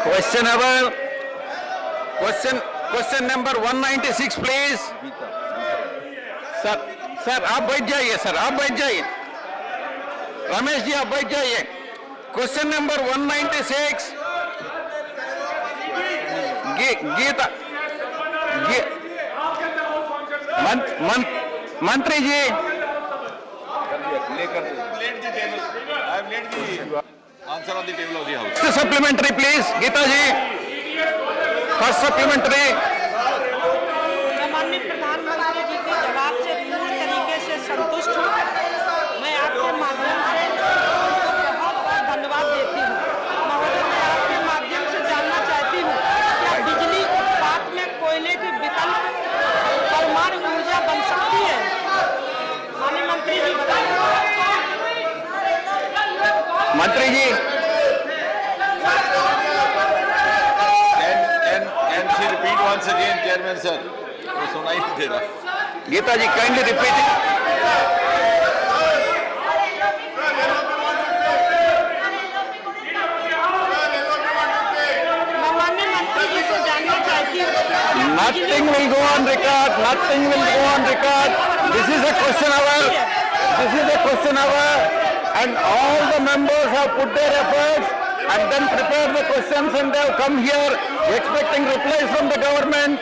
Question number 196 please. Sir आप बैठ जाइए, सर आप बैठ जाइए, रमेश जी आप बैठ जाइए। क्वेश्चन नंबर 196 गीता मंत्री ji answer on the table of the house. Supplementary please Geeta ji, first supplementary. माननीय प्रधानमंत्री जी के जवाब से पूर्ण तरीके से संतुष्ट हूँ। मैं आपके माध्यम से बहुत बहुत धन्यवाद देती हूँ। महोदय, मैं आपके माध्यम से जानना चाहती हूँ क्या बिजली उत्पादन में कोयले के विकल्प परमाणु ऊर्जा बन सकती है? माननीय मंत्री जी बताइए। मंत्री ji can she repeat once again chairman sir, वो सुनाई नहीं दे रहा। Geeta ji kindly repeat. माननीय मंत्री जी से जानना चाहती हूँ। Nothing will go on record. Nothing will go on record. This is a question hour. This is a question hour, and all the members have put their efforts and then prepared the questions, and they have come here expecting replies from the government.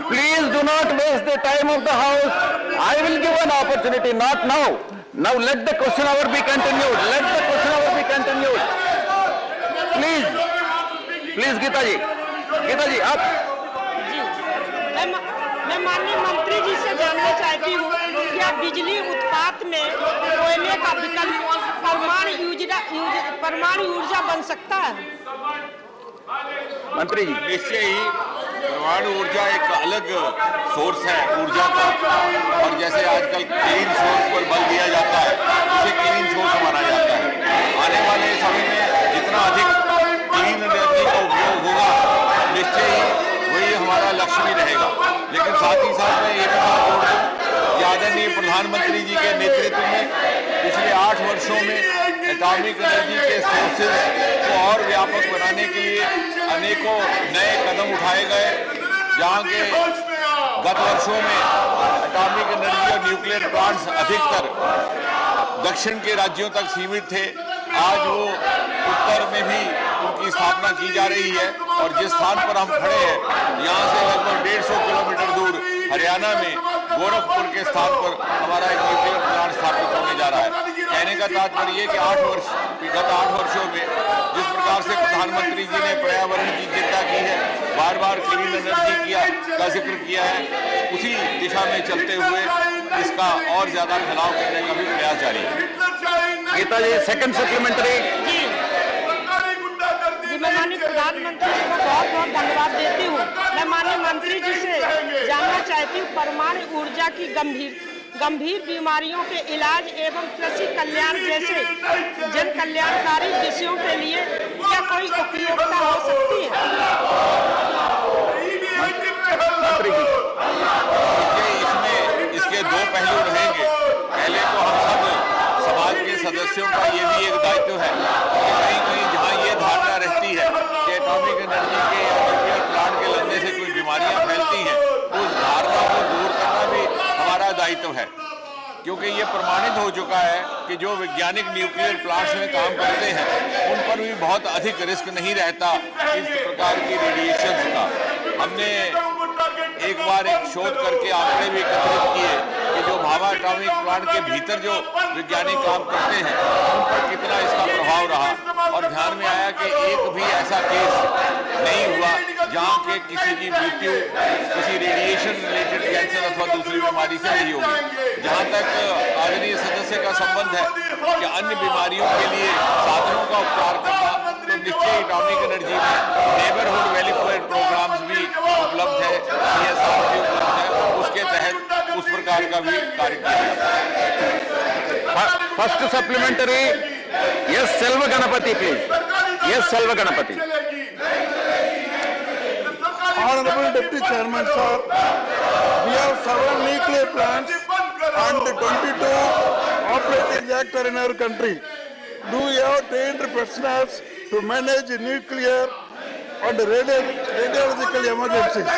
Please do not waste the time of the house. I will give an opportunity, not now. Now let the question hour be continued. Let the question hour be continued. Please, please, Geeta ji, आप मैं माननीय मंत्री जी से जानना चाहती हूँ क्या बिजली उत्पादन में कोयले का विकल्प परमाणु ऊर्जा बन सकता है? मंत्री जी निश्चय ही परमाणु ऊर्जा एक अलग सोर्स है ऊर्जा का, और जैसे आजकल क्लीन सोर्स पर बल दिया जाता है, उसे क्लीन सोर्स माना जाता है। आने वाले समय में जितना अधिक क्लीन एनर्जी का उपयोग होगा, निश्चय ही वही हमारा लक्ष्य भी रहेगा। लेकिन साथ ही साथ मैं ये भी बात जोड़ दूं कि आदरणीय प्रधानमंत्री जी के नेतृत्व में पिछले 8 वर्षों में एटॉमिक एनर्जी के सोर्सेज को और व्यापक बनाने के लिए अनेकों नए कदम उठाए गए। जहाँ के गत वर्षों में एटॉमिक एनर्जी और न्यूक्लियर प्लांट्स अधिकतर दक्षिण के राज्यों तक सीमित थे, आज वो उत्तर में भी उनकी स्थापना की जा रही है। और जिस स्थान पर हम खड़े हैं, यहाँ से लगभग 150 किलोमीटर दूर हरियाणा में गोरखपुर के स्थान पर हमारा एक न्यूक्लियर प्लांट स्थापित होने जा रहा है। कहने का तात्पर्य ये कि गत 8 वर्षों में जिस प्रकार से प्रधानमंत्री जी ने पर्यावरण की चिंता की है, बार बार क्लीन एनर्जी का जिक्र किया है, उसी दिशा में चलते हुए इसका और ज्यादा फैलाव करने का भी प्रयास जारी है। गीता जी सेकंड सप्लीमेंट्री। जी, मैं माननीय प्रधानमंत्री जी को बहुत बहुत धन्यवाद देती हूँ। मैं माननीय मंत्री जी से जानना चाहती हूँ परमाणु ऊर्जा की गंभीर बीमारियों के इलाज एवं कृषि कल्याण जैसे जन कल्याणकारी विषयों के लिए क्या कोई उपयोगिता हो सकती है? इसमें इसके 2 पहलू रहेंगे। पहले तो हम सब समाज के सदस्यों का ये भी एक दायित्व है कि कहीं जहाँ ये धारणा रहती है कि एटॉमिक एनर्जी के या न्यूक्लियर प्लांट के लगने से कोई बीमारियां फैलती हैं, तो उस धारणा को दूर करना भी हमारा दायित्व है। क्योंकि ये प्रमाणित हो चुका है कि जो वैज्ञानिक न्यूक्लियर प्लांट्स में काम करते हैं, उन पर भी बहुत अधिक रिस्क नहीं रहता इस प्रकार की रेडिएशन का। हमने एक बार एक शोध करके आंकड़े भी एकत्रित किए कि जो भाभा एटॉमिक प्लांट के भीतर जो वैज्ञानिक काम करते हैं, उन पर कितना इसका प्रभाव रहा, और ध्यान में आया कि एक भी ऐसा केस नहीं हुआ जहाँ के किसी की मृत्यु किसी रेडिएशन रिलेटेड कैंसर अथवा दूसरी बीमारी से नहीं होगी। जहाँ तक आदरणीय सदस्य का संबंध है कि अन्य बीमारियों के लिए साधनों का उपचार करना, तो निश्चय एटॉमिक एनर्जी में नेबरहुड वेलफेयर प्रोग्राम्स भी उपलब्ध है, CSR भी उपलब्ध है, उसके तहत उस प्रकार का भी कार्य किया जाता है। First supplementary yes Selva Ganapathi please. Yes Selva Ganapathi. Honorable Deputy Chairman sir, we have several nuclear plants and 22 operating reactors in our country. Do we have trained personnel to manage nuclear and radiological emergencies.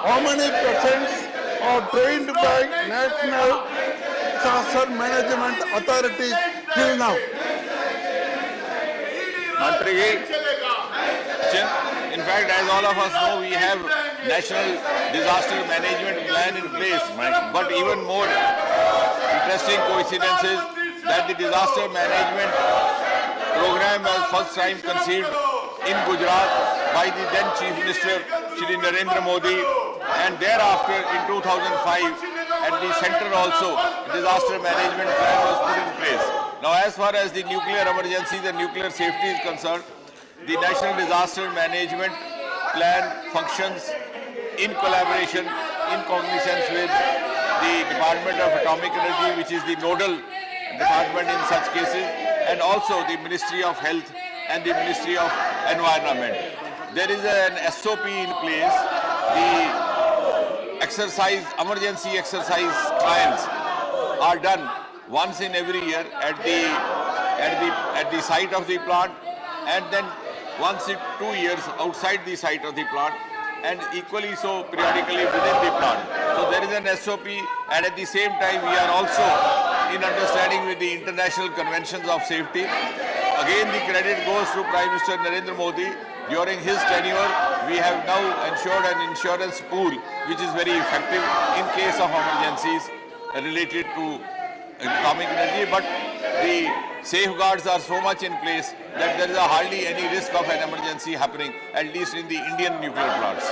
How many patients are trained by National Disaster Management Authority till now? Mantri ji, in fact, as all of us know, we have National Disaster Management Plan in place. But even more interesting coincidence is that the disaster management program was first time conceived in Gujarat by the then Chief Minister Shri Narendra Modi, and thereafter in 2005 at the center also disaster management plan was put in place. Now as far as the nuclear emergency, the nuclear safety is concerned, the National Disaster Management Plan functions in collaboration, in cognizance with the Department of Atomic Energy, which is the nodal department in such cases, and also the Ministry of Health and the Ministry of Environment. There is an SOP in place. The emergency exercise trials are done once in every year at the site of the plant, and then once in 2 years outside the site of the plant, and equally so periodically within the plant. So there is an SOP, and at the same time we are also in understanding with the international conventions of safety. Again, the credit goes to Prime Minister Narendra Modi. During his tenure, we have now ensured an insurance pool which is very effective in case of emergencies related to atomic energy, but the safeguards are so much in place that there is hardly any risk of an emergency happening, at least in the Indian nuclear plants.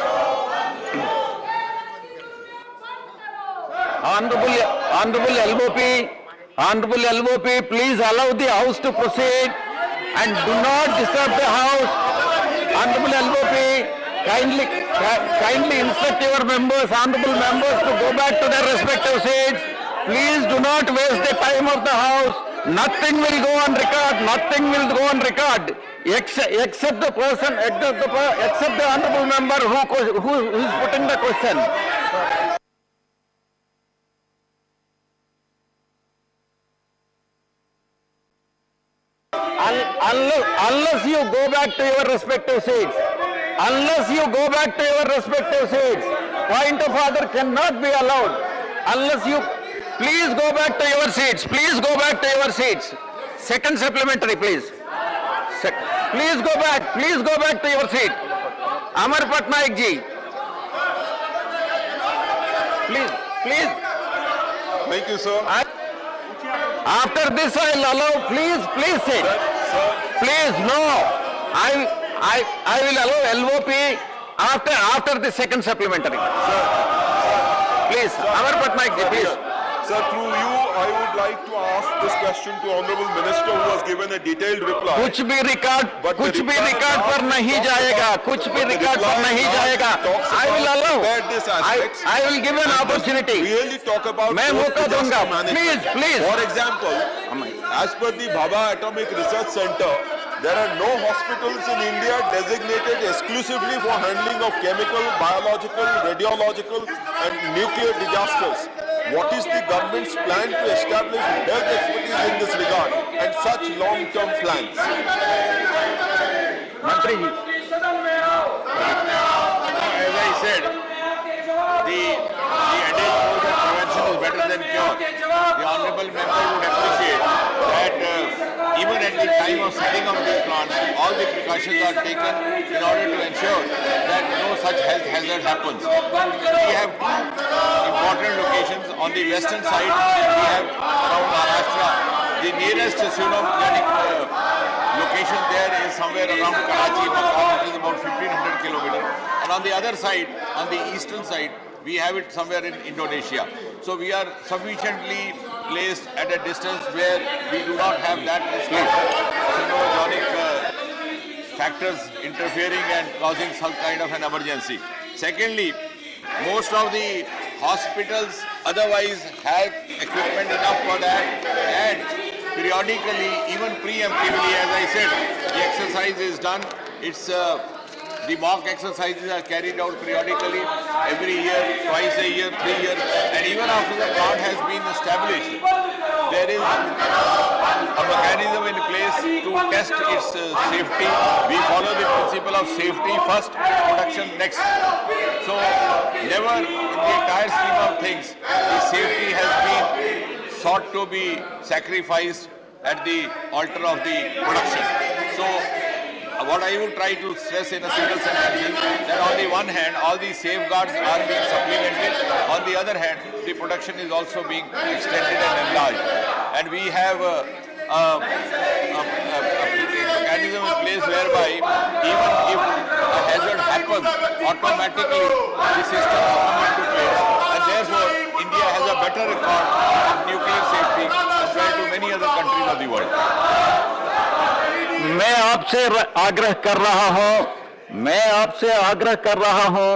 Honorable LOP, please allow the House to proceed and do not disturb the House. Honorable LOP, kindly instruct your members, honorable members, to go back to their respective seats. Please do not waste the time of the House. Nothing will go on record. Nothing will go on record except the person, except the honorable member who is putting the question. Unless you go back to your respective seats. Unless you go back to your respective seats. Point of order cannot be allowed. Unless you... Please go back to your seats. Please go back to your seats. Second supplementary, please. Please go back. Please go back to your seat. Amar Patnaik ji. Please. Thank you, sir. After this, I will allow. Please sit. Please, no. I will allow LOP after the second supplementary. Please, Amar Patnaik ji, please. Sir, through you, I would like to ask this question to Honorable Minister who has given a detailed reply. कुछ भी record पर नहीं जाएगा. कुछ भी record पर नहीं जाएगा. I will allow. I will give an opportunity. Really talk about. मैं मौका दूंगा. Please. For example, as per the Bhabha Atomic Research Center, there are no hospitals in India designated exclusively for handling of chemical, biological, radiological and nuclear disasters. What is the government's plan to establish health expertise in this regard and such long-term plans? मंत्री जी. As I said, the adage goes that prevention is better than cure. The honourable member would appreciate that even at the time of setting up these plants, all the precautions are taken in order to ensure that no such health hazard happens. We have two important locations. On the western side, we have around Maharashtra. The nearest tsunami location there is somewhere around Karachi, which is about 1500 kilometers. And on the other side, on the eastern side, we have it somewhere in Indonesia. So we are sufficiently placed at a distance where we do not have that risk of tsunami factors interfering and causing some kind of an emergency. Secondly, most of the hospitals otherwise have equipment enough for that, and periodically, even preemptively, as I said, the exercise is done. It's The mock exercises are carried out periodically, every year, twice a year, 3 years, and even after the plant has been established, there is a mechanism in place to test its safety. We follow the principle of safety first, production next. So never in the entire scheme of things, the safety has been sought to be sacrificed at the altar of the production. So what I will try to stress in a single sentence is that on the one hand, all these safeguards are being supplemented. On the other hand, the production is also being extended and enlarged. And we have a mechanism in place whereby even if a hazard happens, automatically the systems come into place. And therefore, India has a better record of nuclear safety compared to many other countries of the world. मैं आपसे आग्रह कर रहा हूं,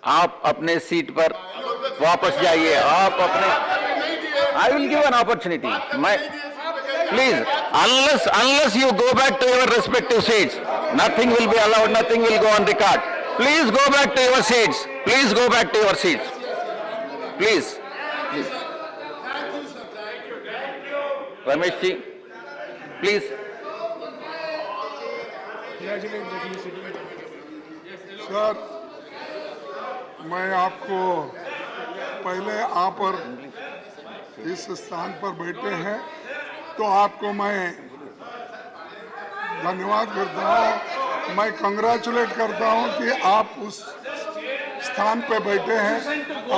आप अपने seat पर वापस जाइए। आप अपने I will give an opportunity. Please, unless you go back to your respective seats, nothing will be allowed, nothing will go on record. Please go back to your seats. Please go back to your seats. Please. Ramesh ji, please. Sir, मैं आपको पहले आप पर इस स्थान पर बैठे हैं तो आपको मैं धन्यवाद करता हूं, मैं कंग्रेचुलेट करता हूं कि आप उस स्थान पे बैठे हैं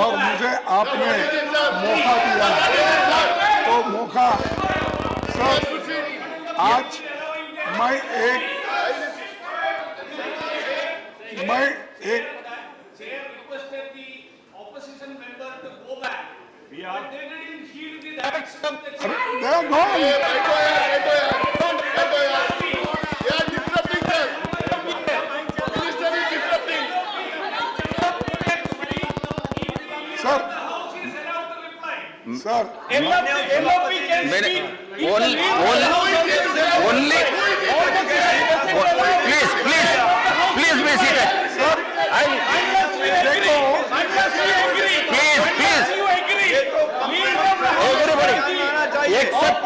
और मुझे आपने मौका दिया। तो मौका सर, आज मैं एक sir Please be seated. Sir, everybody, except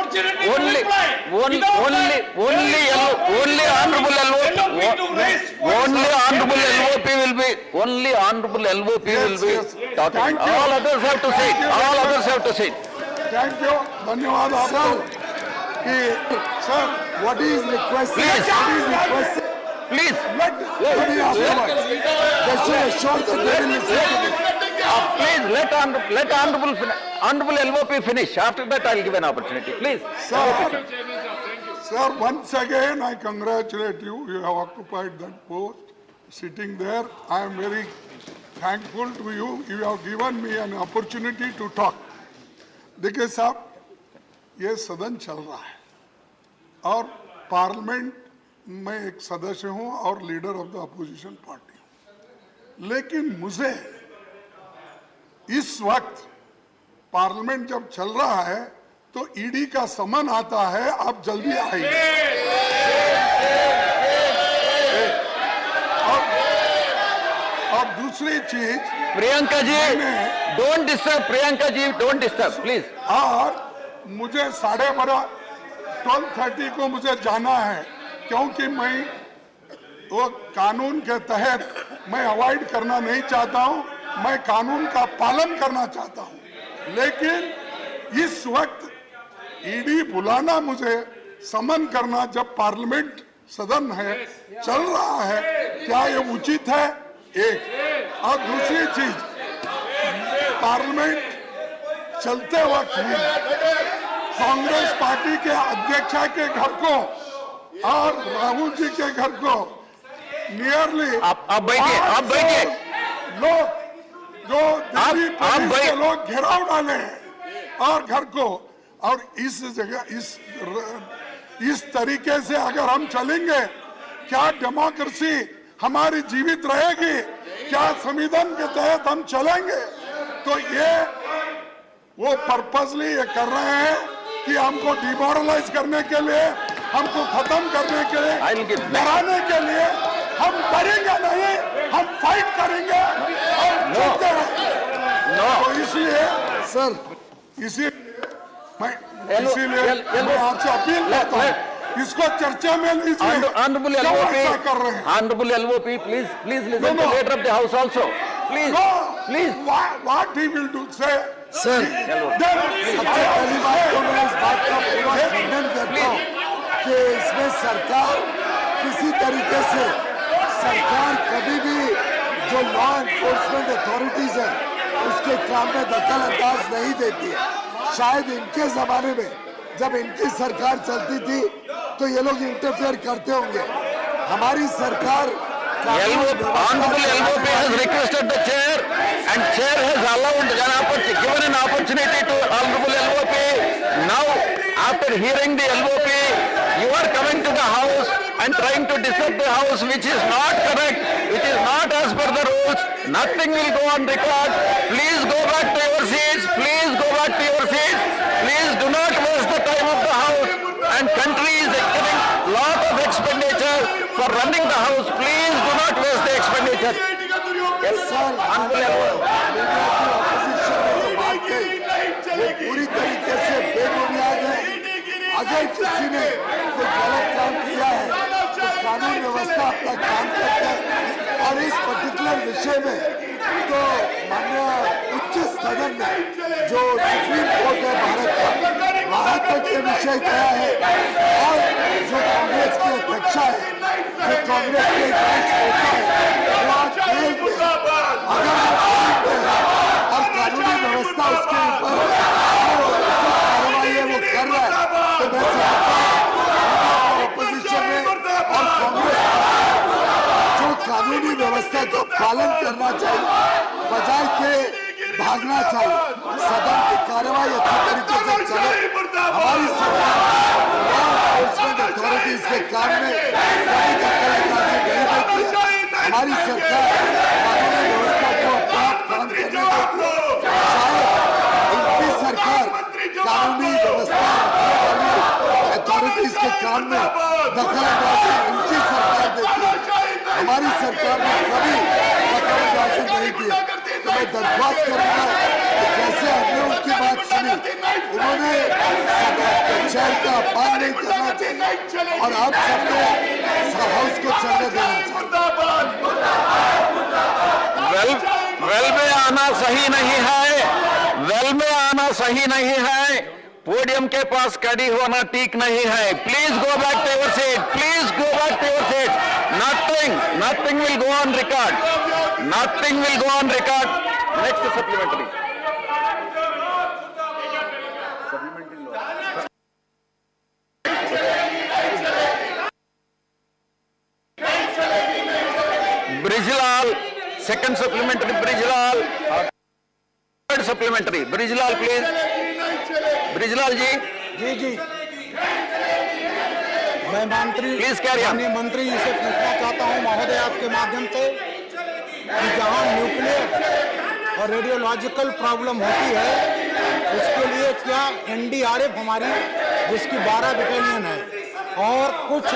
only honorable LVP will be talking. All others have to sit. Thank you, धन्यवाद आपको। कि sir, what is requested? Please. Please. Let honorable LVP finish. After that, I'll give an opportunity. Please. Sir, once again, I congratulate you. You have occupied that post, sitting there. I am very thankful to you. You have given me an opportunity to talk. देखिए साहब, ये सदन चल रहा है और parliament में एक सदस्य हूं और leader of the opposition party हूं, लेकिन मुझे इस वक्त पार्लियामेंट जब चल रहा है तो ईडी का समन आता है, आप जल्दी आइए। और दूसरी चीज, Priyanka ji, don't disturb. Priyanka ji, don't disturb please. और मुझे 12:30 को मुझे जाना है, क्योंकि मैं वो कानून के तहत मैं अवॉइड करना नहीं चाहता हूं, मैं कानून का पालन करना चाहता हूं। लेकिन इस वक्त ईडी बुलाना, मुझे समन करना जब पार्लियामेंट सदन है, चल रहा है, क्या ये उचित है? एक और दूसरी चीज, पार्लियामेंट चलते वक्त ही कांग्रेस पार्टी के अध्यक्ष के घर को और राहुल जी के घर को नियरली आप बैठिए लोग जो दिल्ली पुलिस के लोग घेराव डाले हैं और घर को, और इस जगह इस तरीके से अगर हम चलेंगे, क्या डेमोक्रेसी हमारी जीवित रहेगी? क्या संविधान के तहत हम चलेंगे? तो ये वो पर्पसली ये कर रहे हैं कि हमको डिमोरलाइज करने के लिए, हमको खत्म करने के लिए, डराने के लिए। हम डरेंगे नहीं। फाइट करेंगे और चलते रहेंगे। No. तो इसलिए सर मैं आपसे अपील करता हूँ, इसको चर्चा में लीजिए। Honorable क्यों LOP, ऐसा कर रहे हैं? Honorable LOP, please listen to No. leader of the house also. Please, No. please. What he will do, say. Sir Then सबसे पहली बात तो मैं इस बात का पूरा खंडन करता हूँ कि इसमें सरकार किसी तरीके से कभी भी जो लॉ एनफोर्समेंट अथॉरिटीज है उसके काम में दखल अंदाज नहीं देती है। शायद इनके जमाने में जब इनकी सरकार चलती थी तो ये लोग इंटरफेयर करते होंगे। हमारी सरकार Honorable LOP has requested the chair and chair has allowed given an opportunity to Honorable LOP. Now, after hearing the LOP, you are coming to the house and trying to disturb the house, which is not correct, which is not as per the rules. Nothing will go on record. Please go back to your seats. Please go back to your seats. Please do not waste the time of the house. And country is getting lot of expenditure for running the house. Please do not waste the expenditure. Yes, sir Honorable LOP. Media की opposition में जो बात कही वो पूरी तरीके से बेबुनियाद है। अगर किसी ने कोई गलत काम किया है तो कानून व्यवस्था अपना काम करता है और इस पर्टिकुलर विषय में तो माननीय उच्च सदन में जो सुप्रीम कोर्ट है भारत का वहां तक ये विषय गया है और जो कांग्रेस की अध्यक्षा है जो कांग्रेस के एक वरिष्ठ नेता है वो आज जेल में अगर वो जेल में है और कानूनी व्यवस्था उसके ऊपर जो कार्रवाई है वो कर रहा है तो मैं समझता हूं ऑपोजिशन में और कांग्रेस जो कानूनी व्यवस्था का पालन करना चाहिए बजाय के भागना चाहिए। सदन की कार्रवाई अच्छी तरीके से चले। हमारी सरकार लॉ एनफोर्समेंट अथॉरिटीज के काम में कभी दखलअंदाजी नहीं देती है। हमारी सरकार कानूनी व्यवस्था को अपना काम करने देती है। शायद इनकी सरकार कानूनी व्यवस्था रखने वाली अथॉरिटीज के काम में दखलअंदाजी इनकी सरकार देती है। हमारी सरकार ने कभी दखलअंदाजी नहीं की। तो मैं दरख्वास्त करूंगा कि जैसे हमने उनकी बात सुनी उन्होंने चेयर का अपमान नहीं करना चाहिए और आप सबको हाउस को चलने देना चाहिए। वेल में आना सही नहीं है। वेल में आना सही नहीं है। पोडियम के पास खड़ी होना ठीक नहीं है। Please go back to your seat. Please go back to your seat. Nothing will go on record. Nothing will go on record. Next supplementary. Brijlal, second supplementary, Brijlal. Third supplementary, Brijlal, please. Brijlal ji. जी मैं Please carry on. माननीय मंत्री जी से पूछना चाहता हूं महोदय आपके माध्यम से कि जहां न्यूक्लियर और रेडियोलॉजिकल प्रॉब्लम होती है उसके लिए क्या एनडीआरएफ हमारी जिसकी 12 बटालियन है और कुछ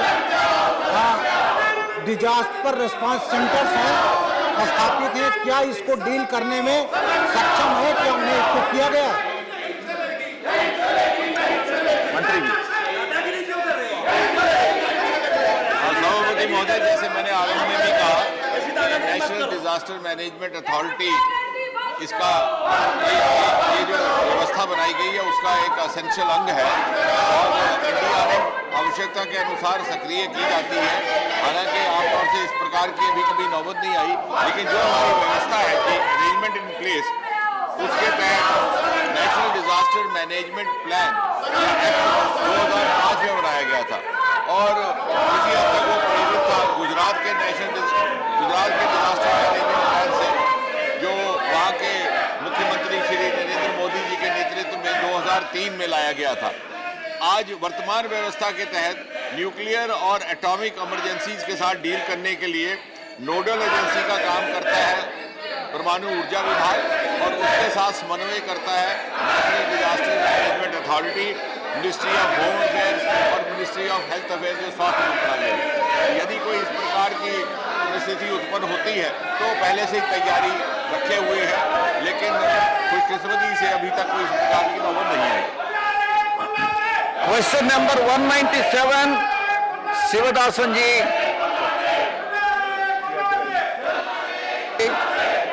डिजास्टर रिस्पांस सेंटर्स हैं स्थापित हैं, क्या इसको डील करने में सक्षम है? क्या उन्हें इसको किया गया? मंत्री जी। सभापति महोदय, जैसे मैंने आरंभ में भी कहा, नेशनल डिजास्टर मैनेजमेंट अथॉरिटी इसका ये जो व्यवस्था बनाई गई है उसका एक असेंशियल अंग है और एनडीआरएफ आवश्यकता के अनुसार सक्रिय की जाती है। हालांकि आमतौर से इस प्रकार की अभी कभी नौबत नहीं आई, लेकिन जो हमारी व्यवस्था है कि अरेंजमेंट इन प्लेस उसके तहत नेशनल डिजास्टर मैनेजमेंट प्लान 2005 में बनाया गया था और किसी हद तक वो प्रेरित था गुजरात के डिजास्टर मैनेजमेंट प्लान से जो वहाँ के मुख्यमंत्री श्री नरेंद्र मोदी जी के नेतृत्व में 2003 में लाया गया था। आज वर्तमान व्यवस्था के तहत न्यूक्लियर और एटॉमिक इमरजेंसीज के साथ डील करने के लिए नोडल एजेंसी का काम करता है परमाणु ऊर्जा विभाग और उसके साथ समन्वय करता है national disaster management authority, ministry of home affairs और मिनिस्ट्री ऑफ हेल्थ अफेयर्स जो स्वास्थ्य मंत्रालय है। यदि कोई इस प्रकार की परिस्थिति उत्पन्न होती है तो पहले से ही तैयारी रखे हुए हैं, लेकिन खुशकिस्मती से अभी तक कोई इस प्रकार की नौबत नहीं है। Question number 197, Sivadasan ji.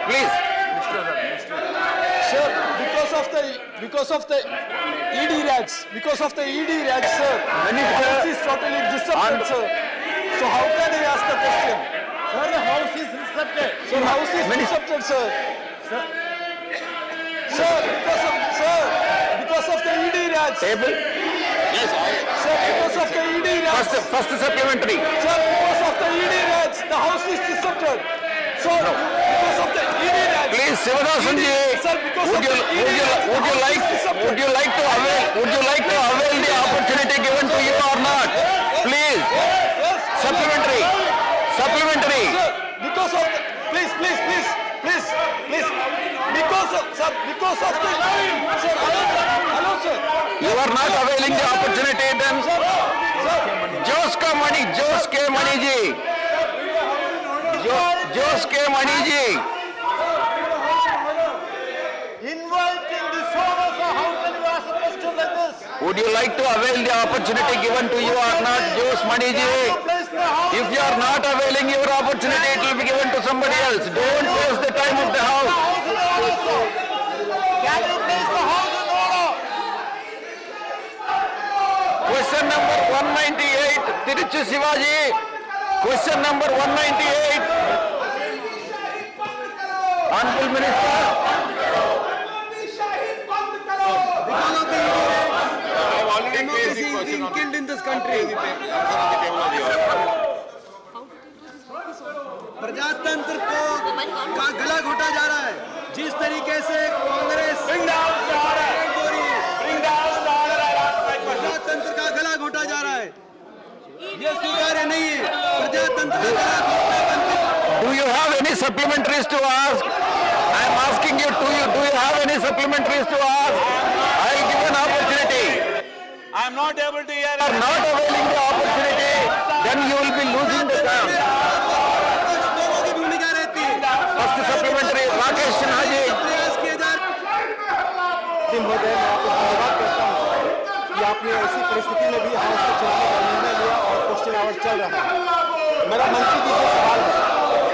Please. Sir, because of the ED raids, sir, Minister, house is totally disrupted, sir. So how can I ask the question? Sir, the house is disrupted. So house is disrupted, sir. Sir, because of the ED raids. Table. Yes, Sir, because of the ED raids. First supplementary. Sir, because of the ED raids, the house is disrupted. So because of the ED raids. Please, Sivadasan ji. Sir, because Would of the ED raids, you like to avail the opportunity given to you or not? Please. Yes. Supplementary. Sir, because of the, please, because of the, sir, hello, sir. You are not availing the opportunity, then Jose K. Mani ji. Jose K. Mani ji. Inviting the owners, how can you ask a question like this? Would you like to avail the opportunity given to you or not, Jose Mani ji? Place the house. If you are not availing your opportunity, it will be given to somebody else. Don't waste the time of the house. Can you place the house in order? Question number 198, Tiruchi Shivaji. Question number 198. Honorable Minister. I've already placed the question on killed in this country. the table of the order. प्रजातंत्र को का गला घोटा जा रहा है। जिस तरीके से कांग्रेस प्रजातंत्र का गला घोटा जा रहा है, ये स्वीकार्य नहीं है। प्रजातंत्र का गला घोटना Do you have any supplementaries to ask? I am asking you, do you have any supplementaries to ask? I will give an opportunity. I am not able to hear. If you are not availing the opportunity, then you will be losing the chance. लोगों की भूमिका रहती है। First supplementary, Rakesh Sinha ji. प्रयास किए जा रहे। महोदय, मैं आपको धन्यवाद करता हूँ कि आपने ऐसी परिस्थिति में भी हाउस को चलाने का निर्णय लिया और क्वेश्चन आवर चल रहा है। मेरा मंत्री जी से सवाल है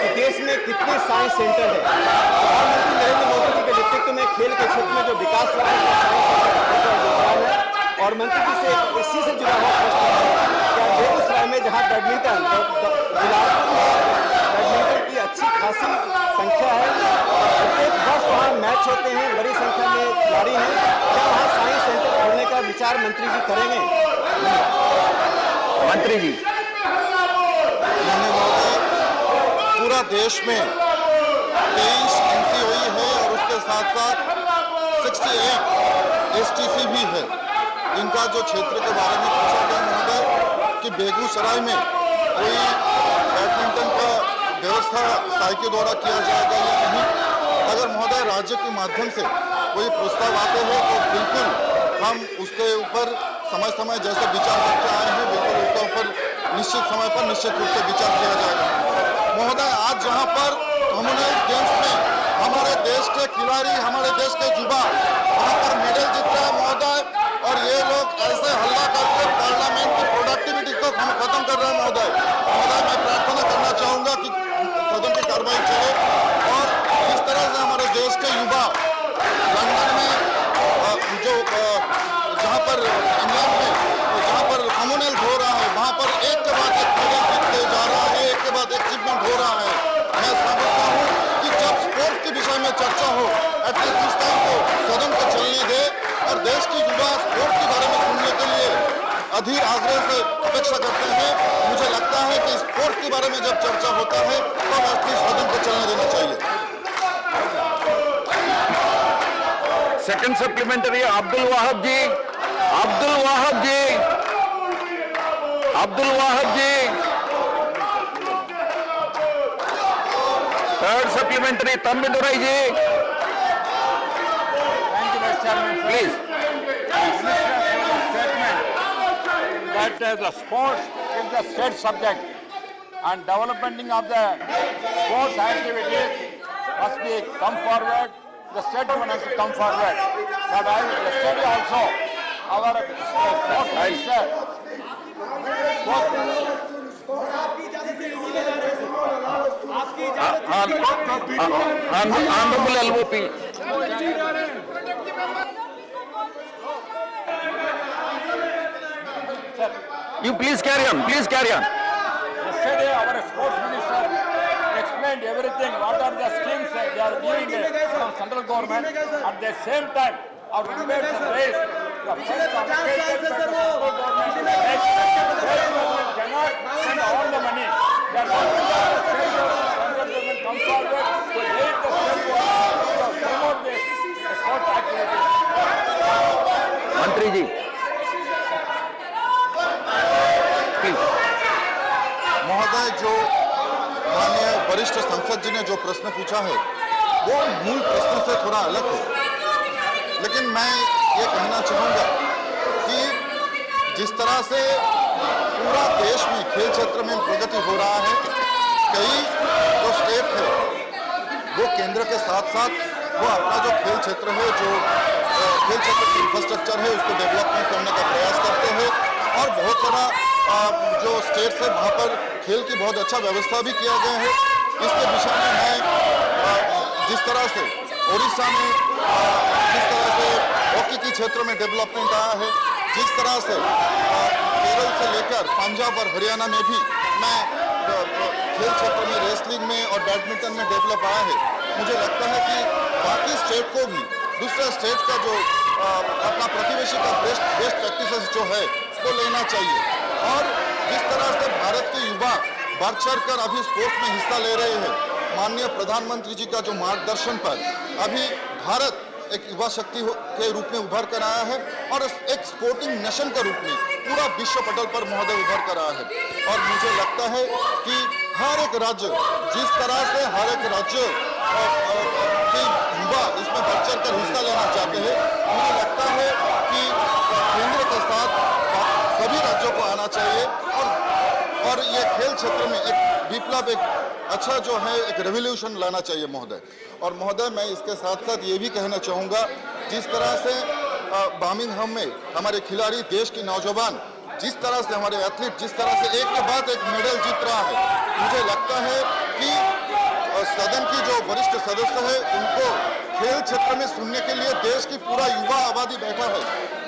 कि देश में कितने साइंस सेंटर है? प्रधानमंत्री नरेंद्र मोदी जी के नेतृत्व में खेल के क्षेत्र में जो विकास हुआ है उसका साइंस सेंटर का योगदान है। और मंत्री जी से इसी से जुड़ा हुआ प्रश्न है, क्या बेगूसराय में जहाँ बैडमिंटन की अच्छी खासी संख्या है, प्रत्येक वर्ष वहाँ मैच होते हैं, बड़ी संख्या में खिलाड़ी हैं, क्या वहाँ साइंस सेंटर खोलने का विचार मंत्री जी करेंगे? मंत्री जी। पूरा देश में 23 NCOE है और उसके साथ साथ 68 STC भी है। इनका जो क्षेत्र के बारे में पूछा गया महोदय कि बेगूसराय में कोई बैडमिंटन का व्यवस्था साई के द्वारा किया जाएगा या नहीं। अगर महोदय राज्य के माध्यम से कोई प्रस्ताव आते हैं तो बिल्कुल हम उसके ऊपर समय समय जैसे विचार करते आए हैं, बिल्कुल उसके ऊपर निश्चित समय पर निश्चित रूप से विचार किया जाएगा। महोदय, आज जहां पर कॉमनवेल्थ गेम्स में हमारे देश के खिलाड़ी, हमारे देश के युवा वहां पर मेडल जीत रहे हैं महोदय, और ये लोग ऐसे हल्ला करके पार्लियामेंट की प्रोडक्टिविटी को हम खत्म कर रहे हैं महोदय। मैं प्रार्थना करना चाहूंगा कि सदन की कार्रवाई चले और जिस तरह से हमारे देश के युवा लंदन में जो जहाँ पर इंग्लैंड में जहाँ पर कॉमनवेल्थ हो रहा है वहाँ पर एक के बाद एक मेडल जीतते जा रहा है, एक के बाद एक अचीवमेंट हो रहा है। मैं समझता हूँ कि जब स्पोर्ट्स के विषय में चर्चा हो, एटलीस्ट इस टाइम को सदन को चलने दे और देश की युवा स्पोर्ट्स के बारे में सुनने के लिए अधीर आग्रह से अपेक्षा करते हैं। मुझे लगता है कि स्पोर्ट्स के बारे में जब चर्चा होता है तो एटलीस्ट सदन को चलने देना चाहिए। Second supplementary, Abdul Wahab ji. Abdul Wahab ji. Abdul Wahab ji. Third supplementary, Tambidurai ji. Thank you, Mr. Chairman. Please. Statement that the sports is the state subject. and development of the sports activities must be come forward. The state government has to come forward. But yesterday also, our sports minister, Honorable LOP. You please carry on. Please carry on. Yesterday, our sports minister explained everything. What are the schemes they are giving from central government? At the same time, our debates have raised the first allocated by the central government in the next state government cannot spend all the money. They are wanting that the state government, central government come forward to aid the state government to promote the sports activities. मंत्री जी महोदय, जो माननीय वरिष्ठ सांसद जी ने जो प्रश्न पूछा है वो मूल प्रश्न से थोड़ा अलग है, लेकिन मैं ये कहना चाहूँगा कि जिस तरह से पूरा देश में खेल क्षेत्र में प्रगति हो रहा है, कई जो स्टेट है वो केंद्र के साथ साथ वो अपना जो खेल क्षेत्र है, जो खेल क्षेत्र की इंफ्रास्ट्रक्चर है, उसको डेवलपमेंट करने का प्रयास करते हैं और बहुत सारा जो स्टेट्स है वहाँ पर खेल की बहुत अच्छा व्यवस्था भी किया गया है। इसके विषय में मैं जिस तरह से उड़ीसा में जिस तरह से हॉकी के क्षेत्र में डेवलपमेंट आया है, जिस तरह से केरल से लेकर पंजाब और हरियाणा में भी मैं खेल क्षेत्र में रेसलिंग में और बैडमिंटन में डेवलप आया है, मुझे लगता है कि बाकी स्टेट को भी दूसरे स्टेट का जो अपना प्रतिवेशी का बेस्ट प्रैक्टिसेस जो है उसको लेना चाहिए। और जिस तरह से भारत के युवा बढ़ चढ़ कर अभी स्पोर्ट्स में हिस्सा ले रहे हैं, माननीय प्रधानमंत्री जी का जो मार्गदर्शन पर अभी भारत एक युवा शक्ति के रूप में उभर कर आया है और एक स्पोर्टिंग नेशन के रूप में पूरा विश्व पटल पर महोदय उभर कर आया है। और मुझे लगता है कि हर एक राज्य जिस तरह से हर एक राज्य के युवा इसमें बढ़ चढ़ कर हिस्सा लेना चाहते हैं, मुझे लगता है कि केंद्र के साथ सभी राज्यों को आना चाहिए और ये खेल क्षेत्र में एक विप्लव, एक अच्छा जो है एक रेवोल्यूशन लाना चाहिए महोदय। और महोदय, मैं इसके साथ साथ ये भी कहना चाहूँगा, जिस तरह से बर्मिंघम में हमारे खिलाड़ी, देश की नौजवान, जिस तरह से हमारे एथलीट जिस तरह से एक के बाद एक मेडल जीत रहा है, मुझे लगता है कि सदन की जो वरिष्ठ सदस्य है उनको खेल क्षेत्र में सुनने के लिए देश की पूरा युवा आबादी बैठा है,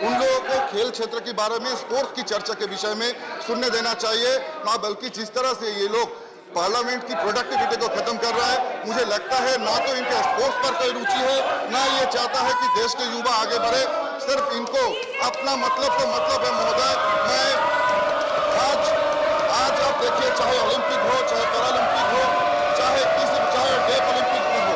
उन लोगों को खेल क्षेत्र के बारे में, स्पोर्ट्स की चर्चा के विषय में सुनने देना चाहिए, ना बल्कि जिस तरह से ये लोग पार्लियामेंट की प्रोडक्टिविटी को खत्म कर रहा है। मुझे लगता है ना तो इनके स्पोर्ट्स पर कोई रुचि है, ना ये चाहता है कि देश के युवा आगे बढ़े, सिर्फ इनको अपना मतलब से मतलब है महोदय। मैं आज आप देखिए, चाहे ओलंपिक हो, चाहे पैरालंपिक हो, चाहे डेफ ओलंपिक में हो,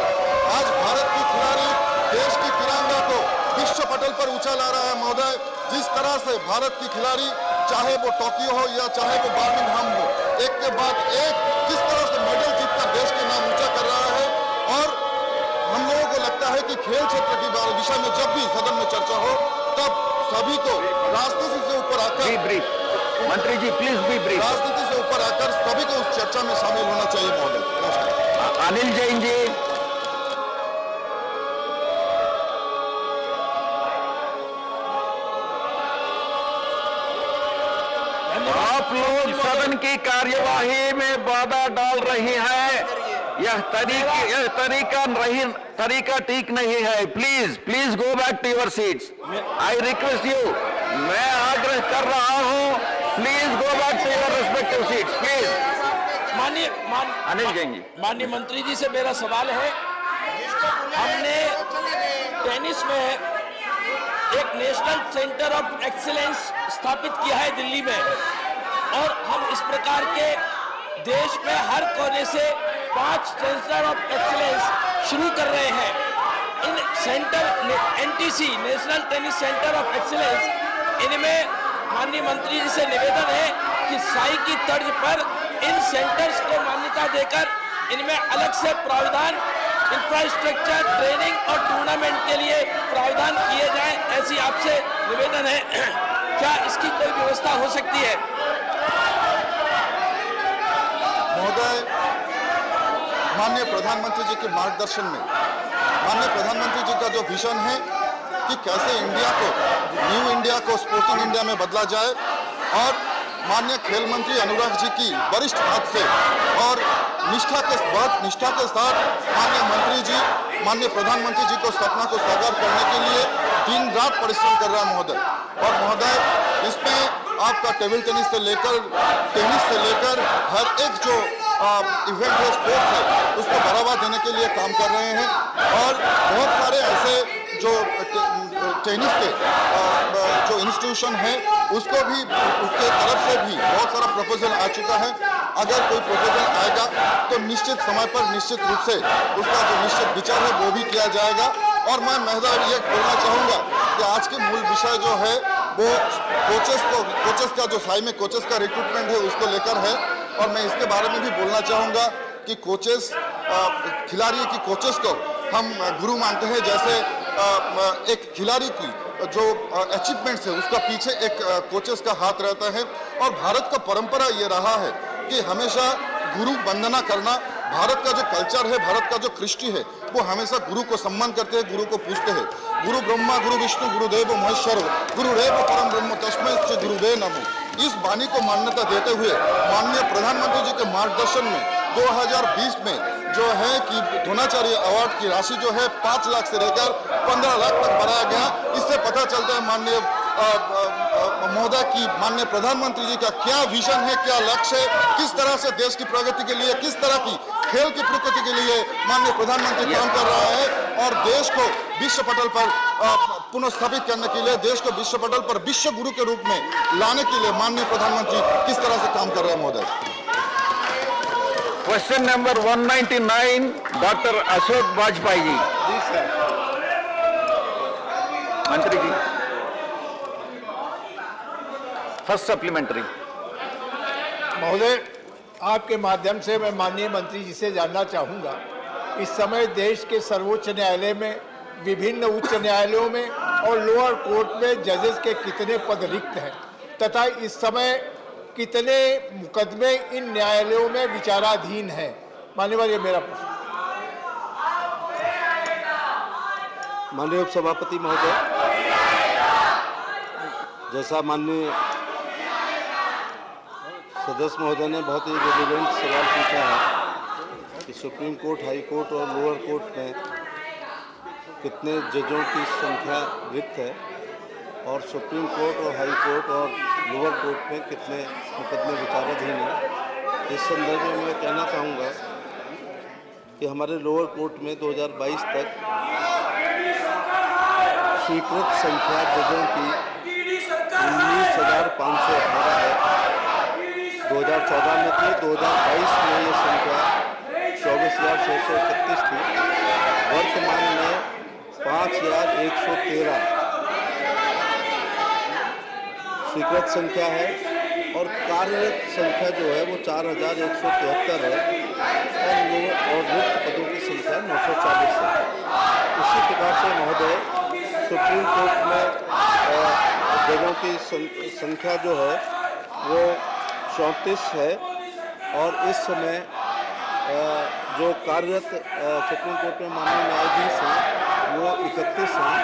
आज भारत की खिलाड़ी देश की तिरंगा को विश्व पटल पर ऊंचा ला रहा है महोदय। जिस तरह से भारत की खिलाड़ी, चाहे वो टोक्यो हो या चाहे वो बर्मिंघम हो, एक के बाद एक किस तरह से मेडल जीतकर देश के नाम ऊंचा कर रहा है। और हम लोगों को लगता है कि खेल क्षेत्र के विषय में जब भी सदन में चर्चा हो, तब सभी को राजनीति से ऊपर आकर, मंत्री जी प्लीज बी ब्रीफ, राजनीति से ऊपर आकर सभी को उस चर्चा में शामिल होना चाहिए महोदय। नमस्कार। अनिल जैन जी। आप लोग सदन की कार्यवाही में बाधा डाल रही हैं, यह तरीका ठीक नहीं है। Please go back to your seats. I request you, मैं आग्रह कर रहा हूं, please go back to your respective seats please. Anil Jain ji. माननीय मंत्री जी से मेरा सवाल है, हमने टेनिस में एक नेशनल सेंटर ऑफ एक्सीलेंस स्थापित किया है दिल्ली में, और हम इस प्रकार के देश में हर कोने से 5 सेंटर ऑफ एक्सीलेंस शुरू कर रहे हैं। इन centre NTC, national tennis centre of excellence, इनमें माननीय मंत्री जी से निवेदन है कि साई की तर्ज पर इन सेंटर्स को मान्यता देकर इनमें अलग से प्रावधान, इंफ्रास्ट्रक्चर, ट्रेनिंग और टूर्नामेंट के लिए प्रावधान किए जाए, ऐसी आपसे निवेदन है। क्या इसकी कोई व्यवस्था हो सकती है? महोदय, माननीय प्रधानमंत्री जी के मार्गदर्शन में माननीय प्रधानमंत्री जी का जो विजन है कि कैसे इंडिया को, न्यू इंडिया को स्पोर्टिंग इंडिया में बदला जाए, और माननीय खेल मंत्री अनुराग जी की वरिष्ठ हाथ से और निष्ठा के साथ माननीय प्रधानमंत्री जी को सपना को साकार करने के लिए दिन रात परिश्रम कर रहा है महोदय। और महोदय, इसमें आपका टेबल टेनिस से लेकर हर एक जो इवेंट है, स्पोर्ट्स है, उसको बढ़ावा देने के लिए काम कर रहे हैं। और बहुत सारे ऐसे जो टेनिस के जो इंस्टीट्यूशन है, उसको भी, उसके तरफ से भी बहुत सारा प्रपोजल आ चुका है। अगर कोई प्रपोजल आएगा तो निश्चित समय पर निश्चित रूप से उसका जो निश्चित विचार है वो भी किया जाएगा। और मैं महोदय ये बोलना चाहूँगा कि आज के मूल विषय जो है वो कोचेस का जो साई में कोचेस का रिक्रूटमेंट है उसको लेकर है। और मैं इसके बारे में भी बोलना चाहूँगा कि कोचेस, खिलाड़ी की कोचेस को हम गुरु मानते हैं। जैसे एक खिलाड़ी की जो अचीवमेंट्स है उसका पीछे एक कोचेस का हाथ रहता है। और भारत का परंपरा ये रहा है कि हमेशा गुरु वंदना करना, भारत का जो कल्चर है, भारत का जो कृष्टि है, वो हमेशा गुरु को सम्मान करते हैं, गुरु को पूछते हैं। गुरु ब्रह्मा गुरु विष्णु गुरुदेव महेश्वर गुरुदेव परम ब्रह्म तस्मै श्री गुरुदेव नमः। इस वाणी को मान्यता देते हुए माननीय प्रधानमंत्री जी के मार्गदर्शन में 2020 में जो है कि द्रोणाचार्य अवार्ड की राशि जो है 5 लाख से लेकर 15 लाख तक बढ़ाया गया। इससे पता चलता है माननीय महोदय की, माननीय प्रधानमंत्री जी का क्या विजन है, क्या लक्ष्य है, किस तरह से देश की प्रगति के लिए, किस तरह की खेल की प्रगति के लिए माननीय प्रधानमंत्री काम कर रहा है। और देश को विश्व पटल पर पुनर्स्थापित करने के लिए, देश को विश्व पटल पर विश्व गुरु के रूप में लाने के लिए माननीय प्रधानमंत्री किस तरह से काम कर रहे हैं महोदय। Question number 199, doctor Ashok Vajpayee ji. मंत्री जी, फर्स्ट सप्लीमेंट्री। महोदय, आपके माध्यम से मैं माननीय मंत्री जी से जानना चाहूँगा, इस समय देश के सर्वोच्च न्यायालय में, विभिन्न उच्च न्यायालयों में और लोअर कोर्ट में जजेस के कितने पद रिक्त हैं, तथा इस समय कितने मुकदमे इन न्यायालयों में विचाराधीन हैं। माननीय, ये मेरा प्रश्न। माननीय उपसभापति महोदय, जैसा माननीय सदस्य महोदय ने बहुत ही रेलिवेंट सवाल पूछा है कि सुप्रीम कोर्ट, हाई कोर्ट और लोअर कोर्ट में कितने जजों की संख्या रिक्त है, और सुप्रीम कोर्ट और हाई कोर्ट और लोअर कोर्ट में कितने मुकदमे विचाराधीन हैं। इस संदर्भ में मैं कहना चाहूँगा कि हमारे लोअर कोर्ट में 2022 तक स्वीकृत संख्या जजों की 19,518 है। 2014 में थी, 2022 में ये संख्या 24,631 थी। वर्तमान में 5,113 स्वीकृत संख्या है, और कार्यरत संख्या जो है वो 4,173 है, और रिक्त पदों की संख्या 940 है। इसी प्रकार से महोदय, सुप्रीम कोर्ट में जजों की संख्या जो है वो 34 है, और इस समय जो कार्यरत सुप्रीम कोर्ट में माननीय न्यायाधीश हैं वो 31 हैं,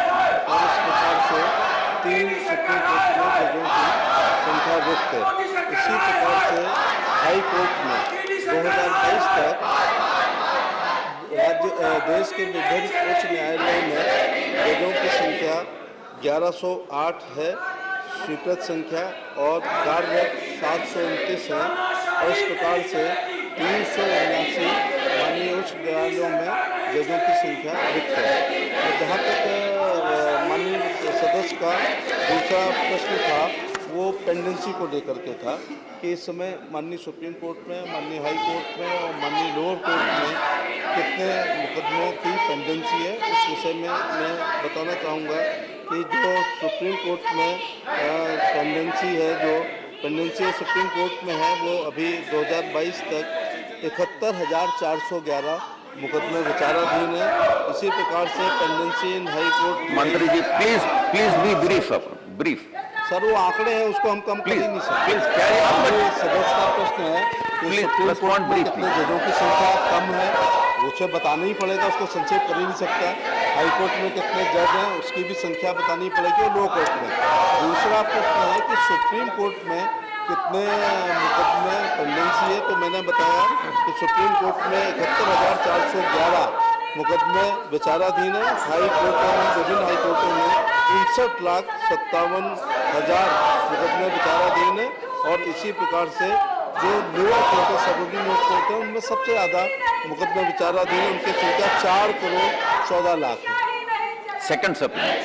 और इस प्रकार से 3 सुप्रीम कोर्ट में जजों की संख्या रिक्त है। इसी प्रकार से हाई कोर्ट में 2022 तक देश के विभिन्न उच्च न्यायालयों में जजों की संख्या 1108 है स्वीकृत संख्या, और कार्यरत 729 है, और इस प्रकार से 379 माननीय उच्च न्यायालयों में जजों की संख्या रिक्त है। और जहाँ तक माननीय सदस्य का दूसरा प्रश्न था वो पेंडेंसी को लेकर के था कि इस समय माननीय सुप्रीम कोर्ट में, माननीय हाई कोर्ट में और माननीय लोअर कोर्ट में कितने मुकदमों की पेंडेंसी है। उस विषय में मैं बताना चाहूँगा कि जो सुप्रीम कोर्ट में पेंडेंसी है, जो पेंडेंसी सुप्रीम कोर्ट में है, वो अभी 2022 तक 71,411 मुकदमे विचाराधीन है। इसी प्रकार से पेंडेंसी इन हाई कोर्ट। मंत्री जी, प्लीज बी ब्रीफ। सर वो आंकड़े हैं उसको हम कम कर ही नहीं सकते। Please carry on. ये सदस्य का प्रश्न है कि Please, सुप्रीम respond कोर्ट में briefly. कितने जजों की संख्या कम है, उसे बताना ही पड़ेगा, उसको संक्षेप कर ही नहीं सकता। हाई कोर्ट में कितने जज हैं उसकी भी संख्या बतानी पड़ेगी, और लो कोर्ट में। दूसरा प्रश्न है कि सुप्रीम कोर्ट में कितने मुकदमे पेंडेंसी है, तो मैंने बताया कि सुप्रीम कोर्ट में 71,411 मुकदमे विचाराधीन है। हाई कोर्टों में, विभिन्न हाई कोर्टों में 59,57,000 मुकदमे विचाराधीन है, और इसी प्रकार से जो लोअर कोर्ट है, सबऑर्डिनेट कोर्ट है, उनमें सबसे ज़्यादा मुकदमे विचाराधीन है, उनकी संख्या 4,14,00,000 है। Second supplement.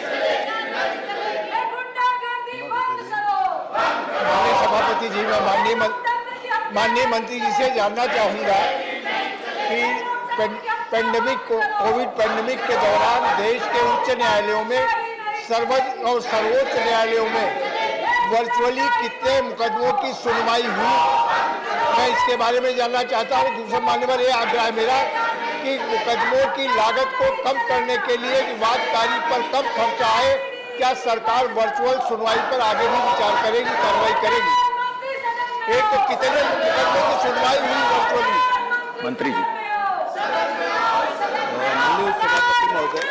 माननीय सभापति जी, मैं माननीय मंत्री जी से जानना चाहूँगा कि कोविड पैंडेमिक के दौरान देश के उच्च न्यायालयों में और सर्वोच्च न्यायालयों में वर्चुअली कितने मुकदमों की सुनवाई हुई, मैं इसके बारे में जानना चाहता हूँ। दूसरा मान्यवर ये आग्रह है मेरा कि मुकदमों की लागत को कम करने के लिए विवादकारी पर कम खर्चा आए, क्या सरकार वर्चुअल सुनवाई पर आगे भी विचार करेगी, कार्रवाई करेगी? एक तो कितने मुकदमों की सुनवाई हुई वर्चुअली? मंत्री जी। माननीय सभापति महोदय,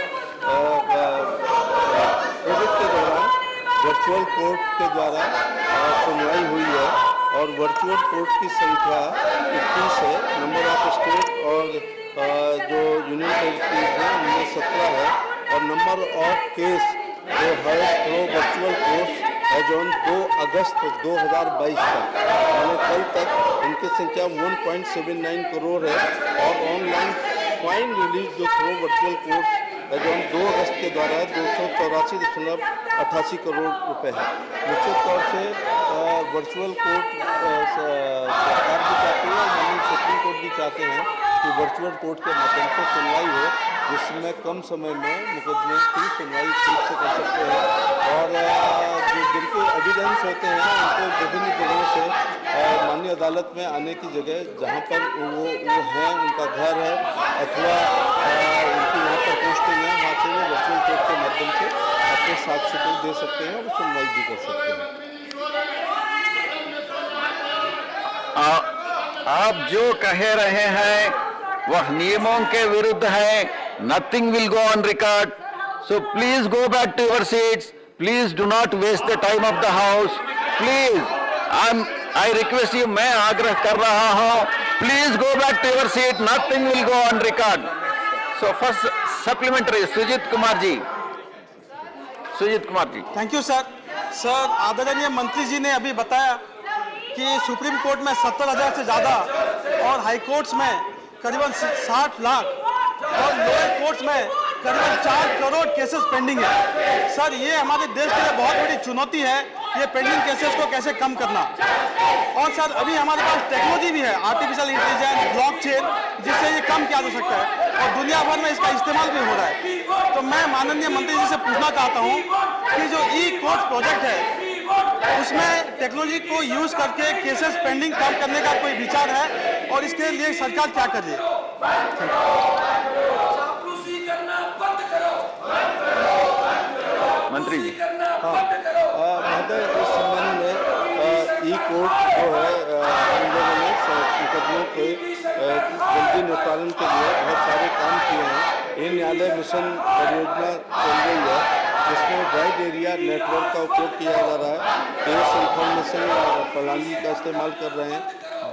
कोविड के दौरान वर्चुअल कोर्ट के द्वारा सुनवाई हुई है, और वर्चुअल कोर्ट की संख्या 21 है। नंबर ऑफ स्टेट और जो यूनियन टेरिटरीज हैं उनमें 17 है, और नंबर ऑफ केस जो है through virtual court as on 2 अगस्त 2022 तक, यानी कल तक इनकी संख्या 1.79 करोड़ है, और ऑनलाइन फाइन रिलीज जो through virtual courts as on 2 अगस्त के द्वारा 284.88 करोड़ रुपए है। निश्चित तौर से वर्चुअल कोर्ट सरकार भी चाहती है, माननीय सुप्रीम कोर्ट भी चाहते हैं कि वर्चुअल कोर्ट के माध्यम से सुनवाई हो, जिसमें कम समय में मुकदमे की सुनवाई ठीक से कर सकते हैं, और जो जिनके एविडेंस होते हैं उनको विभिन्न जगहों से माननीय अदालत में आने की जगह, जहाँ पर वो हैं, उनका घर है अथवा उनकी यहाँ पर पोस्टिंग है, वहाँ से वो वर्चुअल कोर्ट के माध्यम से अपने साक्ष्य को दे सकते हैं और सुनवाई भी कर सकते हैं। आप जो कह रहे हैं वह नियमों के विरुद्ध है। Nothing will go on record, so please go back to your seats. Please do not waste the time of the house. Please I request you, मैं आग्रह कर रहा हूं, please go back to your seat. Nothing will go on record. So first supplementary, Sujeet Kumar ji. Sujeet Kumar ji. Thank you sir. Sir, आदरणीय मंत्री जी ने अभी बताया कि सुप्रीम कोर्ट में 70,000 से ज़्यादा और हाई कोर्ट्स में करीबन 60 लाख और लोअर कोर्ट्स में करीबन 4 करोड़ केसेस पेंडिंग है। सर, ये हमारे देश के लिए बहुत बड़ी चुनौती है, ये पेंडिंग केसेस को कैसे कम करना। और सर, अभी हमारे पास टेक्नोलॉजी भी है, आर्टिफिशियल इंटेलिजेंस, ब्लॉकचेन, जिससे ये कम किया जा सकता है, और दुनिया भर में इसका इस्तेमाल भी हो रहा है। तो मैं माननीय मंत्री जी से पूछना चाहता हूँ कि जो ई-कोर्ट प्रोजेक्ट है उसमें टेक्नोलॉजी को यूज करके केसेस पेंडिंग कम करने का कोई विचार है, और इसके लिए सरकार क्या कर रही है? मंत्री जी। महोदय, इस संबंध में ई-कोर्ट जो है हम लोगों ने मुकदमों के जल्दी निपटान के लिए बहुत सारे काम किए हैं। ई न्यायालय मिशन परियोजना चल रही है, जिसमें वाइड एरिया नेटवर्क का उपयोग किया जा रहा है, केस इंफॉर्मेशन प्रणाली का इस्तेमाल कर रहे हैं,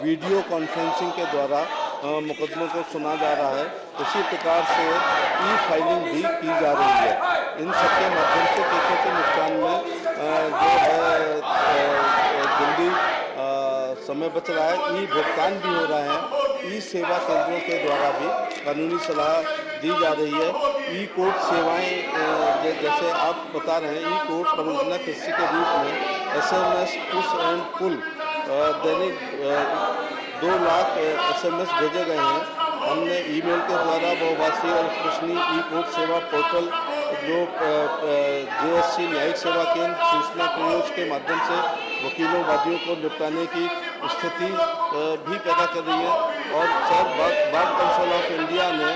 वीडियो कॉन्फ्रेंसिंग के द्वारा मुकदमों को सुना जा रहा है। उसी प्रकार से ई फाइलिंग भी की जा रही है। इन सबके माध्यम से केसों के निपटान में जो है जल्दी समय बच रहा है। ई भुगतान भी हो रहा है। ई सेवा केंद्रों के द्वारा भी कानूनी सलाह दी जा रही है। ई कोर्ट सेवाएं जैसे आप बता रहे हैं, ई कोर्ट परियोजना कृषि के रूप में SMS push and pull Dainik 2 lakh SMS भेजे गए हैं। हमने ईमेल के द्वारा बहुभाषीय और विश्वसनीय ई कोर्ट सेवा पोर्टल जो JSC न्यायिक सेवा केंद्र सूचना प्रयोग के माध्यम से वकीलों वादियों को निपटाने की स्थिति भी पैदा कर रही है। और sir, bar council of India ने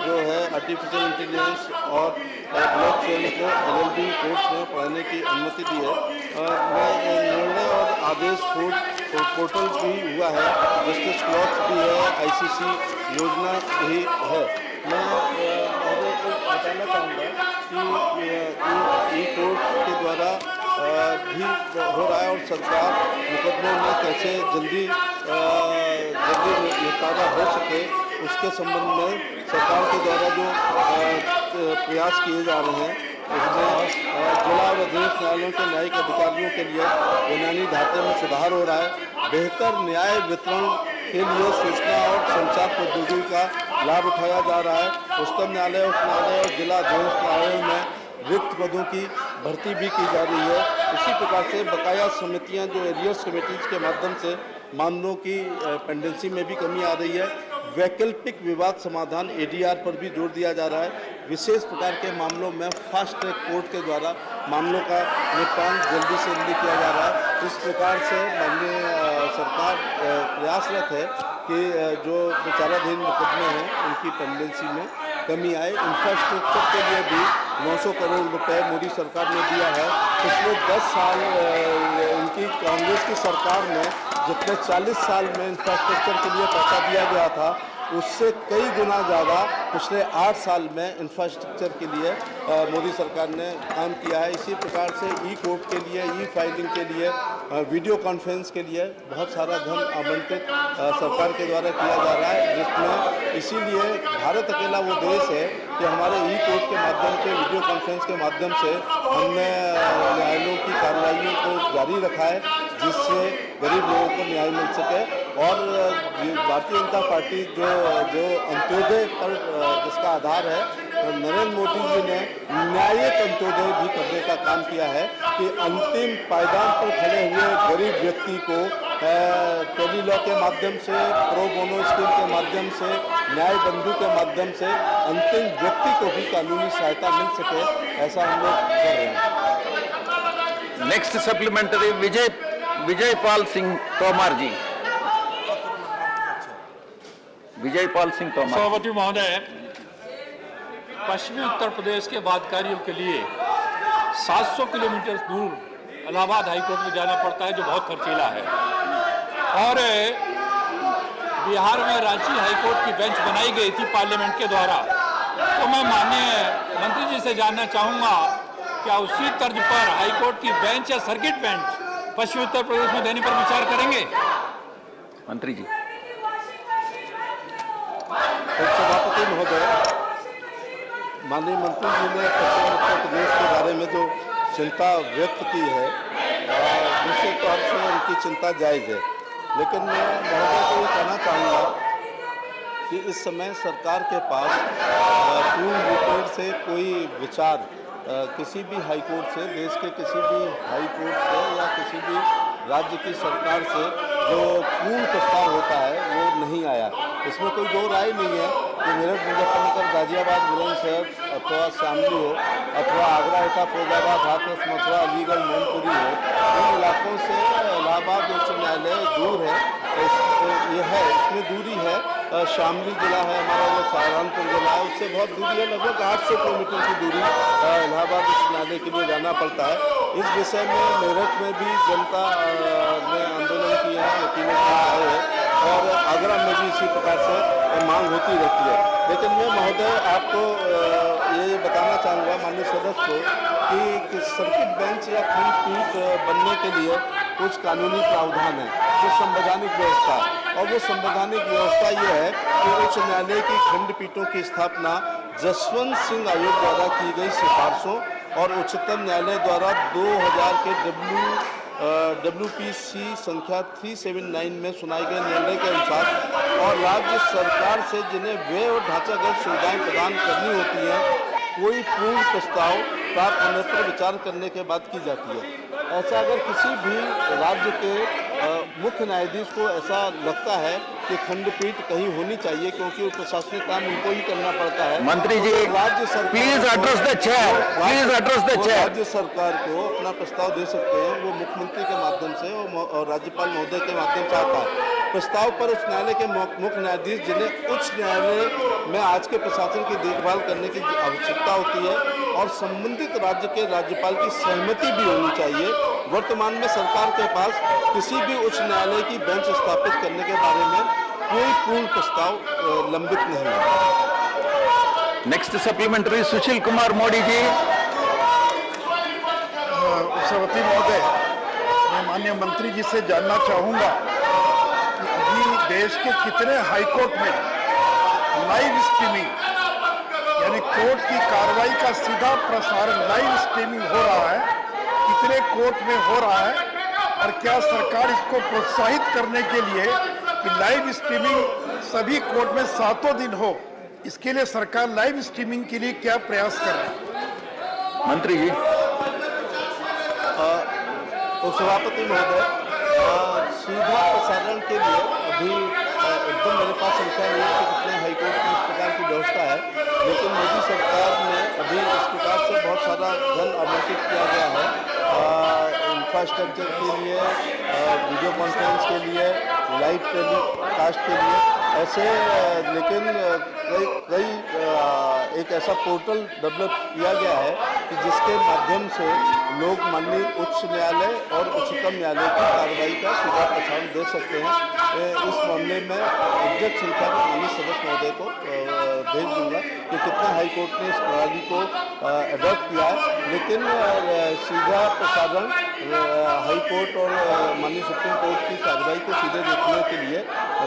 जो है आर्टिफिशियल इंटेलिजेंस और ब्लॉकचेन को LLB कोर्स में पढ़ाने की अनुमति दी है। निर्णय और आदेश कोर्ट पोर्टल भी हुआ है, जस्टिस क्लॉक्स भी है, ICC योजना भी है। मैं बताना चाहूँगा कि कोर्ट के द्वारा भी हो रहा है और सरकार मुकदमों में कैसे जल्दी निपटारा हो सके उसके संबंध में सरकार के द्वारा जो प्रयास किए जा रहे हैं उसमें जिला और अधीनस्थ न्यायालयों के न्यायिक अधिकारियों के लिए बुनियादी ढांचे में सुधार हो रहा है। बेहतर न्याय वितरण के लिए सूचना और संचार प्रौद्योगिकी का लाभ उठाया जा रहा है। उच्चतम न्यायालय, उच्च न्यायालय और जिला अधीनस्थ न्यायालयों में रिक्त पदों की भर्ती भी की जा रही है। इसी प्रकार से बकाया समितियां जो एरियर्स कमेटीज के माध्यम से मामलों की पेंडेंसी में भी कमी आ रही है। वैकल्पिक विवाद समाधान ADR पर भी जोर दिया जा रहा है। विशेष प्रकार के मामलों में फास्ट ट्रैक कोर्ट के द्वारा मामलों का निपटान जल्दी से जल्दी किया जा रहा है। इस प्रकार से माननीय सरकार प्रयासरत है कि जो विचाराधीन मुकदमे हैं उनकी पेंडेंसी में कमी आए। इंफ्रास्ट्रक्चर के लिए भी 900 करोड़ रुपए मोदी सरकार ने दिया है। पिछले 10 साल इनकी कांग्रेस की सरकार ने जितने 40 साल में इंफ्रास्ट्रक्चर के लिए पैसा दिया गया था उससे कई गुना ज़्यादा पिछले 8 साल में इंफ्रास्ट्रक्चर के लिए मोदी सरकार ने काम किया है। इसी प्रकार से E-कोर्ट के लिए, E-फाइलिंग के लिए, वीडियो कॉन्फ्रेंस के लिए बहुत सारा धन आवंटित सरकार के द्वारा किया जा रहा है, जिसमें इसीलिए भारत अकेला वो देश है कि हमारे E-कोर्ट के माध्यम से, वीडियो कॉन्फ्रेंस के माध्यम से हमने न्यायालयों की कार्रवाइयों को जारी रखा है, जिससे गरीब लोगों को न्याय मिल सके। और भारतीय जनता पार्टी जो अंत्योदय पर जिसका आधार है, नरेंद्र मोदी जी ने न्यायिक अंत्योदय भी करने का काम किया है कि अंतिम पायदान पर खड़े हुए गरीब व्यक्ति को टेलीलॉ के माध्यम से, प्रो बोनो स्कीम के माध्यम से, न्याय बंधु के माध्यम से अंतिम व्यक्ति को भी कानूनी सहायता मिल सके, ऐसा हम लोग कर रहे हैं। नेक्स्ट सप्लीमेंट्री विजयपाल सिंह तोमर जी। विजयपाल सिंह तोमर। सभापति महोदय, पश्चिमी उत्तर प्रदेश के वादकारियों के लिए 700 किलोमीटर दूर इलाहाबाद हाईकोर्ट में जाना पड़ता है, जो बहुत खर्चीला है। और बिहार में रांची हाईकोर्ट की बेंच बनाई गई थी पार्लियामेंट के द्वारा। तो मैं माननीय मंत्री जी से जानना चाहूँगा, क्या उसी तर्ज पर हाईकोर्ट की बेंच या सर्किट बेंच पश्चिमी उत्तर प्रदेश में देने पर विचार करेंगे? मंत्री जी। सभापति महोदय, माननीय मंत्री जी ने पश्चिम उत्तर प्रदेश के बारे में जो चिंता व्यक्त की है, निश्चित तौर से उनकी चिंता जायज़ है। लेकिन मैं महोदय को ये कहना चाहूँगा कि इस समय सरकार के पास पूर्ण रूप से कोई विचार किसी भी हाई कोर्ट से, देश के किसी भी हाई कोर्ट से या किसी भी राज्य की सरकार से जो पूर्ण प्रस्ताव होता है वो नहीं आया। इसमें कोई दो राय नहीं है कि मेरठ, मुजफ्फरनगर, गाजियाबाद, बुलंदशहर अथवा शामली हो अथवा आगरा, एटा, फैजाबाद, हाथरस, मथुरा, अलीगढ़, मैनपुरी हो, इन इलाकों से इलाहाबाद उच्च न्यायालय दूर है। इसमें दूरी है। शामली जिला है हमारा, जो सहारनपुर जिला है, उससे बहुत दूरी है, लगभग 800 किलोमीटर की दूरी इलाहाबाद उच्च न्यायालय के लिए जाना पड़ता है। इस विषय में मेरठ में भी जनता ने आंदोलन किया है, वकीलों के आए हैं, और आगरा में भी इसी प्रकार से मांग होती रहती है। लेकिन मैं महोदय आपको ये बताना चाहूँगा माननीय सदस्य को कि सर्किट बेंच या खंडपीठ बनने के लिए कुछ कानूनी प्रावधान है, कुछ संवैधानिक व्यवस्था है। और वो संवैधानिक व्यवस्था ये है कि उच्च न्यायालय की खंडपीठों की स्थापना जसवंत सिंह आयोग द्वारा की गई सिफारिशों और उच्चतम न्यायालय द्वारा 2000 के WPC संख्या 379 में सुनाए गए निर्णय के अनुसार और राज्य सरकार से जिन्हें व्यय और ढांचागत सुविधाएं प्रदान करनी होती हैं, कोई पूर्ण प्रस्ताव प्राप्त होने पर विचार करने के बाद की जाती है। ऐसा अगर किसी भी राज्य के मुख्य न्यायाधीश को ऐसा लगता है कि खंडपीठ कहीं होनी चाहिए क्योंकि प्रशासनिक काम उनको ही करना पड़ता है, मंत्री जी राज्य सरकार please address the chair, please address the chair. राज्य सरकार को अपना प्रस्ताव दे सकते हैं, वो मुख्यमंत्री के माध्यम से और राज्यपाल महोदय के माध्यम से आता है। प्रस्ताव पर उच्च न्यायालय के मुख्य न्यायाधीश, जिन्हें उच्च न्यायालय में आज के प्रशासन की देखभाल करने की आवश्यकता होती है, और संबंधित राज्य के राज्यपाल की सहमति भी होनी चाहिए। वर्तमान में सरकार के पास किसी भी उच्च न्यायालय की बेंच स्थापित करने के बारे में कोई पूर्ण प्रस्ताव लंबित नहीं है। Next supplementary Sushil Kumar Modi ji. सभापति महोदय, मैं माननीय मंत्री जी से जानना चाहूंगा कि अभी देश के कितने हाईकोर्ट में लाइव स्ट्रीमिंग यानी कोर्ट की कार्रवाई का सीधा प्रसारण लाइव स्ट्रीमिंग हो रहा है, कितने कोर्ट में हो रहा है, और क्या सरकार इसको प्रोत्साहित करने के लिए कि लाइव स्ट्रीमिंग सभी कोर्ट में 7 दिन हो, इसके लिए सरकार लाइव स्ट्रीमिंग के लिए क्या प्रयास कर रही है? मंत्री जी। उपसभापति महोदय, सीधा प्रसारण के लिए अभी एकदम मेरे पास संख्या नहीं है कि कितने हाईकोर्ट में इस प्रकार की व्यवस्था है, लेकिन मोदी सरकार ने अभी इस प्रकार से बहुत सारा धन आवंटित किया गया है इंफ्रास्ट्रक्चर के लिए, वीडियो कॉन्फ्रेंस के लिए, लाइव टेलीकास्ट के लिए, ऐसे लेकिन एक ऐसा पोर्टल डेवलप किया गया है कि जिसके माध्यम से लोग माननीय उच्च न्यायालय और उच्चतम न्यायालय की कार्रवाई का सीधा प्रसारण देख सकते हैं। इस मामले में एग्जैक्ट संख्या में माननीय सदस्य महोदय को भेज दूंगा कि कितना हाई कोर्ट ने इस प्रणाली को अडॉप्ट किया है, लेकिन सीधा प्रसारण हाई कोर्ट और माननीय सुप्रीम कोर्ट की कार्रवाई को सीधे देखने के लिए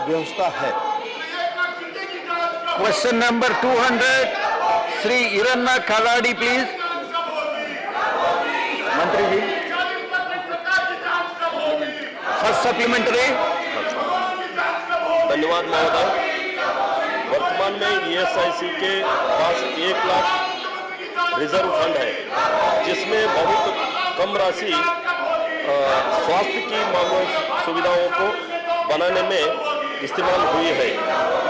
व्यवस्था है। क्वेश्चन नंबर 200, श्री इरन्ना खलाड़ी प्लीज। मंत्री जी, फर्स्ट सप्लीमेंट्री। धन्यवाद महोदय। वर्तमान में ईएसआईसी के पास 1 लाख रिजर्व फंड है, जिसमें बहुत कम राशि स्वास्थ्य की मामूली सुविधाओं को बनाने में इस्तेमाल हुई है।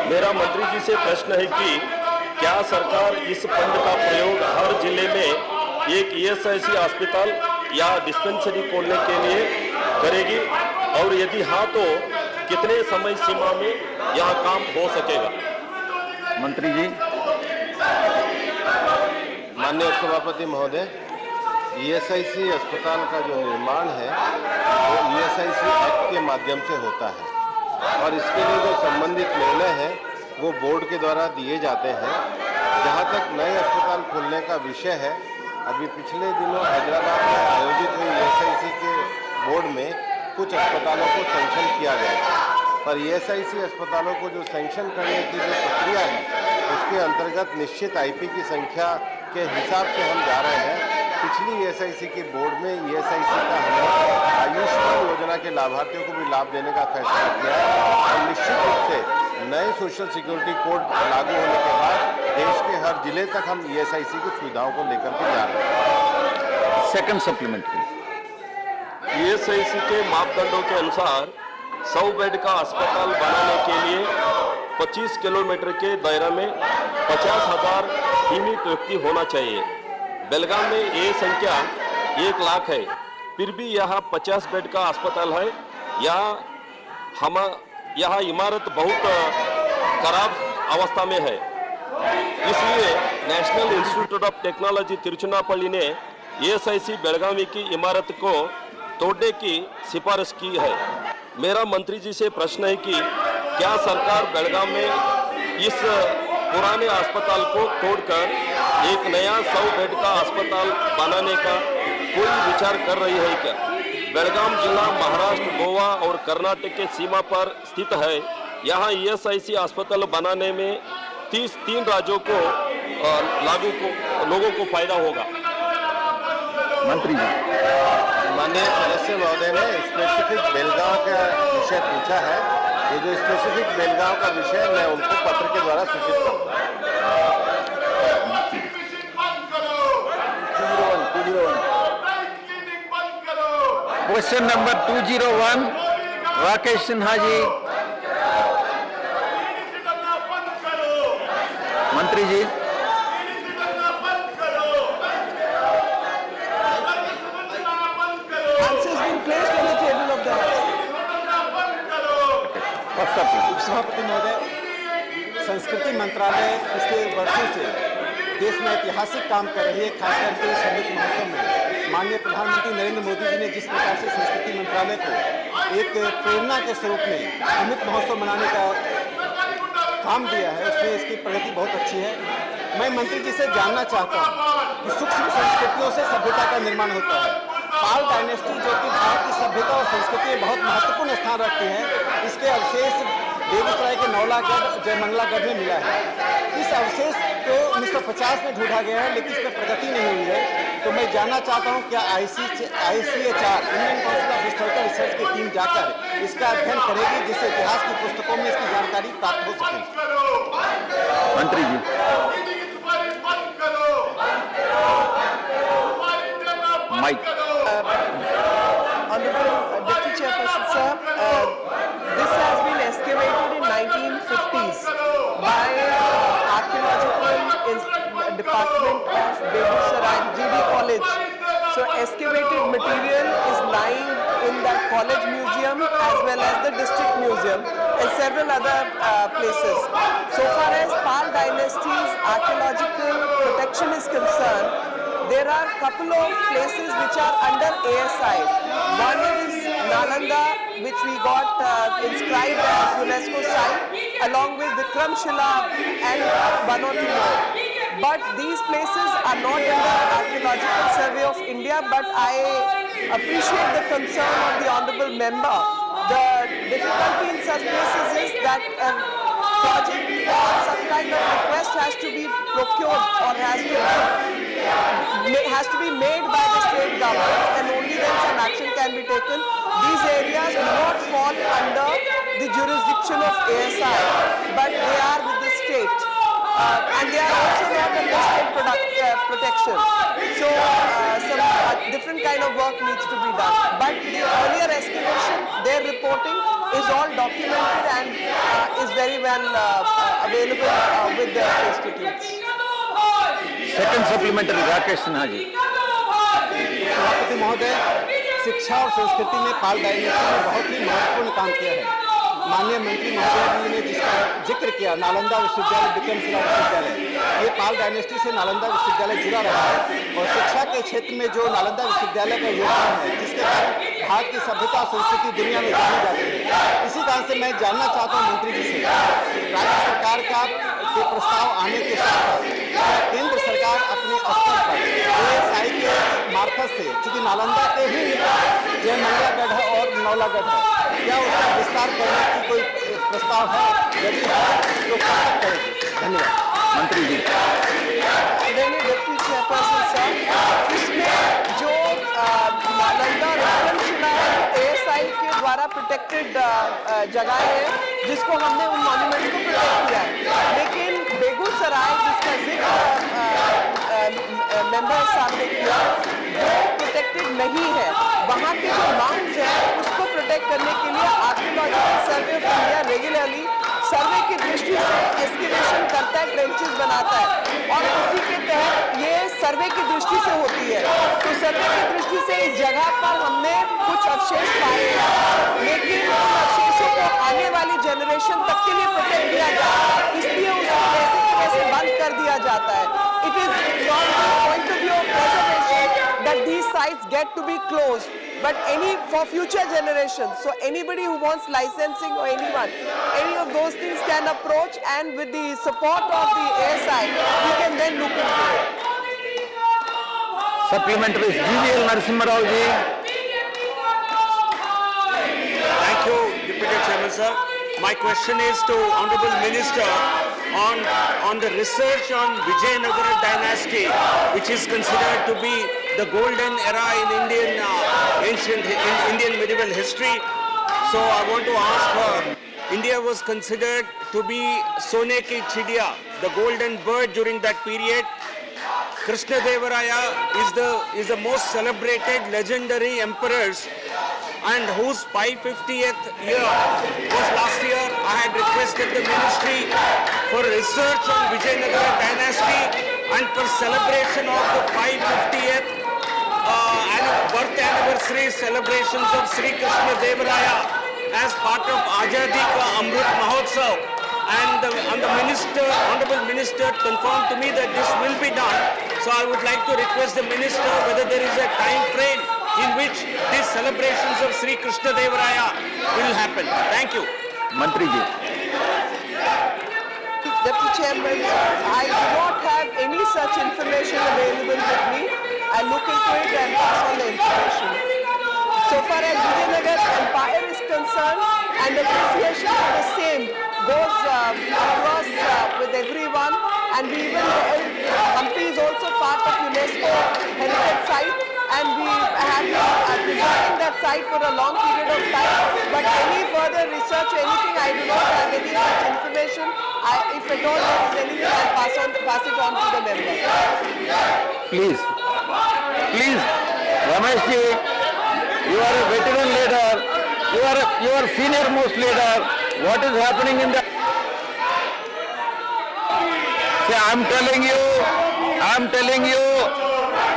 मेरा मंत्री जी से प्रश्न है कि क्या सरकार इस फंड का प्रयोग हर जिले में एक ईएसआईसी अस्पताल या डिस्पेंसरी खोलने के लिए करेगी, और यदि हाँ तो कितने समय सीमा में यह काम हो सकेगा? मंत्री जी। माननीय उपसभापति महोदय, ईएसआईसी अस्पताल का जो निर्माण है वो ईएसआईसी एक्ट के माध्यम से होता है, और इसके लिए जो संबंधित निर्णय है वो बोर्ड के द्वारा दिए जाते हैं। जहाँ तक नए अस्पताल खोलने का विषय है, अभी पिछले दिनों हैदराबाद में आयोजित हुई ईएसआईसी के बोर्ड में कुछ अस्पतालों को सैंक्शन किया गया, पर ईएसआईसी अस्पतालों को जो सैंक्शन करने की जो प्रक्रिया है उसके अंतर्गत निश्चित आईपी की संख्या के हिसाब से हम जा रहे हैं। पिछली ईएसआईसी के बोर्ड में ईएसआईसी का हमने आयुष्मान योजना के लाभार्थियों को भी लाभ देने का फैसला किया है, और निश्चित रूप से नए सोशल सिक्योरिटी कोड लागू होने के बाद देश के हर जिले तक हम ईएसआईसी की सुविधाओं को लेकर के जा रहे हैं। Second supplementary. ईएसआईसी के मापदंडों के अनुसार 100 बेड का अस्पताल बनाने के लिए 25 किलोमीटर के दायरे में 50,000 बीमित व्यक्ति होना चाहिए। बेलगाम में ये संख्या 1 लाख है, फिर भी यहाँ 50 बेड का अस्पताल है। यहाँ इमारत बहुत खराब अवस्था में है, इसलिए national institute of technology Tiruchirappalli ने ईएसआईसी बेलगावी की इमारत को तोड़ने की सिफारिश की है। मेरा मंत्री जी से प्रश्न है कि क्या सरकार बेलगाम में इस पुराने अस्पताल को तोड़कर एक नया 100 बेड का अस्पताल बनाने का कोई विचार कर रही है क्या? बेलगाम जिला महाराष्ट्र, गोवा और कर्नाटक के सीमा पर स्थित है। यहाँ ईएसआईसी अस्पताल बनाने में 3 राज्यों को लोगों को फायदा होगा। मंत्री जी। माननीय सदस्य महोदय ने स्पेसिफिक बेलगांव का विषय पूछा है। ये जो स्पेसिफिक बेलगांव का विषय मैं उनको पत्र के द्वारा सूचित करूँगा। क्वेश्चन नंबर 201, राकेश सिन्हा जी। मंत्री जी। Answers been placed on the table of the House. सभापति महोदय, संस्कृति मंत्रालय पिछले वर्षों से देश में ऐतिहासिक काम कर रही है। खासकर के इस अमृत महोत्सव में माननीय प्रधानमंत्री नरेंद्र मोदी जी ने जिस प्रकार से संस्कृति मंत्रालय को एक प्रेरणा के स्वरूप में अमृत महोत्सव मनाने का काम दिया है, उसमें इसकी प्रगति बहुत अच्छी है। मैं मंत्री जी से जानना चाहता हूँ कि सूक्ष्म संस्कृतियों से सभ्यता का निर्माण होता है। पाल डायनेस्टी जो कि भारत की सभ्यता और संस्कृति में बहुत महत्वपूर्ण स्थान रखती है, इसके अवशेष बेगूसराय के नौलागढ़ जयमंगलागढ़ में मिला है। इस अवशेष को 1950 में ढूंढा गया है, लेकिन इसमें प्रगति नहीं हुई है। तो मैं जानना चाहता हूं क्या ICHR Indian council of historical research की टीम जाकर इसका अध्ययन करेगी, जिससे इतिहास की पुस्तकों में इसकी जानकारी प्राप्त हो सके। मंत्री जी mic. Honorable Deputy Chairperson sir, this has been excavated in 1950s by Archaeological Department of Begusaray GD College. So excavated material is lying in the college museum as well as the district museum and several other places. So far as Pal dynasty's archaeological protection is concerned, there are a couple of places which are under ASI. One is Nalanda, which we got inscribed as UNESCO site, along with Vikramshila and one or two more. But these places are not under Archaeological Survey of India, but I appreciate the concern of the Honourable Member. The difficulty in such places is that a project or some kind of request has to be procured or has to be made by the state government, and only then some action can be taken. These areas do not fall under the jurisdiction of ASI, but they are with the state. And they are also not under state protection. So some different kind of work needs to be done. But the earlier excavation, their reporting is all documented and is very well available with the institutes. Second supplementary Rakesh Sinha ji. सभापति महोदय, शिक्षा और संस्कृति में पाल dynasty ने बहुत ही महत्वपूर्ण काम किया है। माननीय मंत्री महोदय जी ने जिसका जिक्र किया, नालंदा विश्वविद्यालय, विक्रमशिला विश्वविद्यालय, ये पाल डायनेस्टी से नालंदा विश्वविद्यालय जुड़ा रहा है और शिक्षा के क्षेत्र में जो नालंदा विश्वविद्यालय का योगदान है, जिसके कारण भारत की सभ्यता और संस्कृति दुनिया में जानी जाती है। इसी कारण से मैं जानना चाहता हूँ मंत्री जी से, राज्य सरकार के प्रस्ताव आने के साथ केंद्र सरकार अपने स्तर पर ASI के मार्फत से, चूंकि नालंदा के ही जयमंगलागढ़ और नौलागढ़ है, क्या उसका विस्तार करने की कोई प्रस्ताव है? यदि है तो कब करेगी? धन्यवाद। मंत्री जी। डिप्टी चेयरपर्सन सर, इसमें जो नालंदा विक्रमशिला ASI के द्वारा प्रोटेक्टेड जगह है, जिसको हमने उन मॉन्यूमेंट्स को प्रोटेक्ट किया है, लेकिन बेगूसराय जिसका जिक्र मेंबर साहब ने किया, वो प्रोटेक्टेड नहीं है। वहाँ के जो माउंट्स हैं उसको प्रोटेक्ट करने के लिए archaeological survey of India regularly survey की दृष्टि से एस्टिमेशन करता है, ट्रेंचेस बनाता है, और उसी के तहत ये सर्वे की दृष्टि से होती है। तो सर्वे की दृष्टि से इस जगह पर हमने कुछ अवशेष पाए हैं, लेकिन उन अवशेषों को आने वाली जनरेशन तक के लिए प्रोटेक्ट किया जाए, इसलिए उसको वैसे के वैसे बंद कर दिया जाता है। It is from the point of view of preservation that these sites get to be closed, but for future generations. So anybody who wants licensing or any of those things can approach, and with the support of the ASI, we can then look into it. Supplementary GVL Narasimha Rao ji. Thank you, Deputy Chairman sir. My question is to Honorable Minister on the research on Vijayanagara dynasty, which is considered to be the golden era in Indian medieval history. So I want to ask her, India was considered to be Sone ki Chidiya, the golden bird during that period. Krishna Devaraya is the most celebrated legendary emperors, and whose 550th year was last year. I had requested the ministry for research on Vijayanagara dynasty and for celebration of the 550th birth anniversary celebrations of Sri Krishna Devaraya. as part of Azadi Ka Amrit Mahotsav, and the honorable minister confirmed to me that this will be done. So I would like to request the minister whether there is a time frame in which these celebrations of Sri Krishna Deva Raya will happen. Thank you. Mantri ji. Deputy Chairman, I do not have any such information available with me. I'll look into it and pass on the information. So far as Vijayanagar Empire is concerned, and appreciation for the same goes across with everyone, and we even Hampi is also part of UNESCO heritage site, and we have been preserving that site for a long period of time. But any further research or anything, I do not have any such information. If at all there is anything, I'll pass it on to the member. Please, Ramesh ji, you are a veteran leader. You are senior most leader. What is happening in the? See, I'm telling you,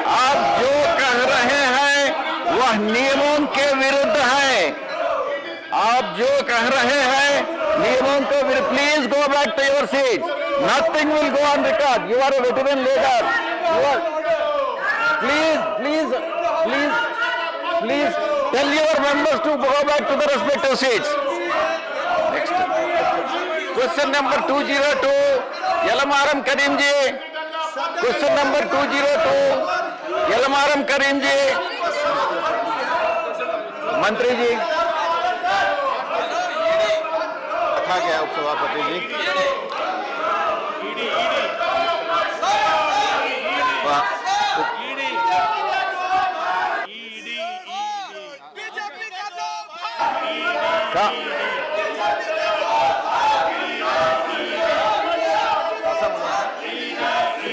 आप जो कह रहे हैं वह नियमों के विरुद्ध है. आप जो कह रहे हैं नियमों के विरुद्ध. Please go back to your seat. Nothing will go on record. You are a veteran leader. You are. Please tell your members to go back to the respective seats. Next. Question number 202, Yalamaram Karim ji. Question number 202, Yalamaram Karim ji. Mantri ji. रखा गया उपसभापति जी.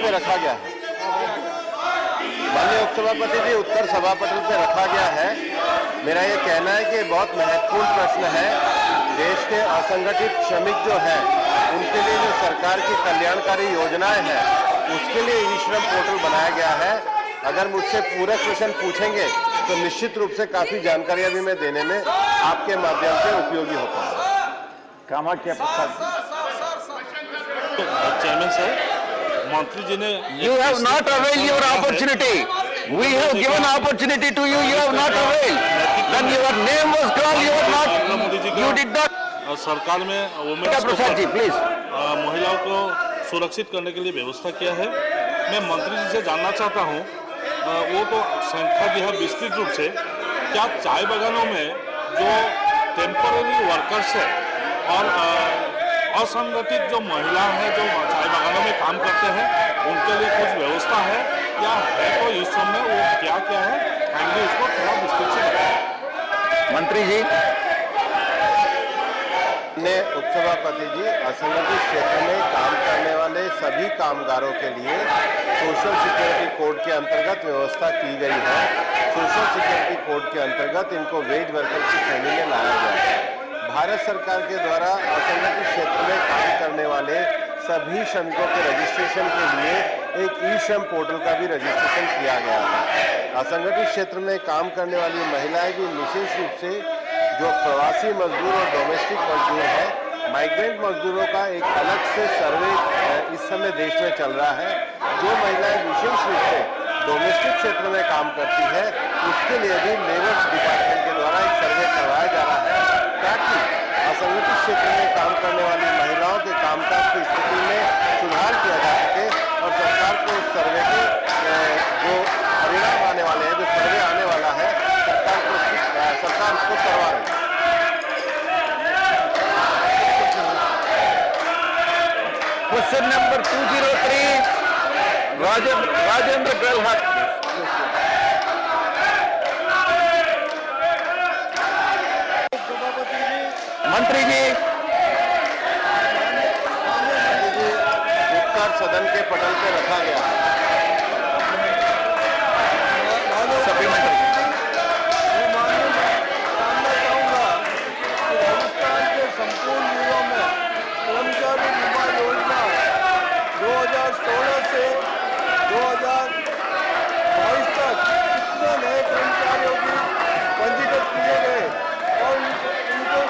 पे रखा गया है. माननीय उपसभापति जी, उत्तर सभापति पे रखा गया है. मेरा ये कहना है कि बहुत महत्वपूर्ण प्रश्न है. देश के असंगठित श्रमिक जो हैं उनके लिए जो सरकार की कल्याणकारी योजनाएं हैं उसके लिए ई श्रम पोर्टल बनाया गया है. अगर मुझसे पूरे प्रश्न पूछेंगे तो निश्चित रूप से काफी जानकारियां भी मैं देने में आपके माध्यम से उपयोगी हो पाऊंगा. कामाख्या प्रसाद. चेयरमैन सर, मंत्री जी ने You have not availed your opportunity. We have given opportunity to you. You have not availed. Then your name was called. You were not. You did not. सरकार में वुमेन्स प्रसाद जी, प्लीज. महिलाओं को सुरक्षित करने के लिए व्यवस्था किया है. मैं मंत्री जी से जानना चाहता हूँ, वो तो संख्या दी है विस्तृत रूप से, क्या चाय बागानों में जो टेम्पररी वर्कर्स है और असंगठित जो महिला है जो चाय बागानों में काम करते हैं उनके लिए कुछ व्यवस्था है या है? तो इस समय वो क्या क्या है, काइंडली इसको थोड़ा विस्तृत से बताएं. मंत्री जी. ने उपसभापति जी, असंगठित क्षेत्र में काम करने वाले सभी कामगारों के लिए सोशल सिक्योरिटी कोड के अंतर्गत व्यवस्था की गई है. सोशल सिक्योरिटी कोड के अंतर्गत इनको वेज वर्कर की श्रेणी में लाया गया है. भारत सरकार के द्वारा असंगठित क्षेत्र में काम करने वाले सभी श्रमिकों के रजिस्ट्रेशन के लिए एक ई श्रम पोर्टल का भी रजिस्ट्रेशन किया गया है. असंगठित क्षेत्र में काम करने वाली महिलाएं भी विशेष रूप से जो प्रवासी मजदूर और डोमेस्टिक मजदूर हैं, माइग्रेंट मजदूरों का एक अलग से सर्वे इस समय देश में चल रहा है. जो महिलाएं विशेष रूप से डोमेस्टिक क्षेत्र में काम करती है उसके लिए भी लेबर डिपार्टमेंट के द्वारा एक सर्वे करवाया जा रहा है ताकि असंगठित क्षेत्र में काम करने वाली महिलाओं के कामकाज की स्थिति में सुधार किया जा सके. और सरकार को उस सर्वे के जो परिणाम आने वाले हैं, जो सर्वे आने वाला है, सरकार उसको करवा रही है. Question number 203, Rajendra Gelhat. मंत्री जी. उत्तर सदन के पटल पे रखा गया है. सप्लीमेंट्री. राजस्थान के संपूर्ण जिलों में कर्मचारी बीमा योजना 2016 से 2022 तक कितने नए कर्मचारियों की पंजीकृत किए गए और उनको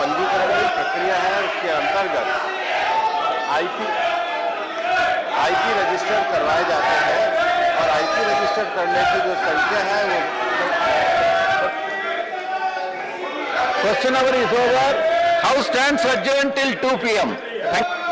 पंजीकरण की प्रक्रिया है, उसके अंतर्गत आईपी रजिस्टर करवाए जाते हैं और आईपी रजिस्टर करने की जो संख्या है वो Question hour is over. House stands adjourned till 2 p.m. Thank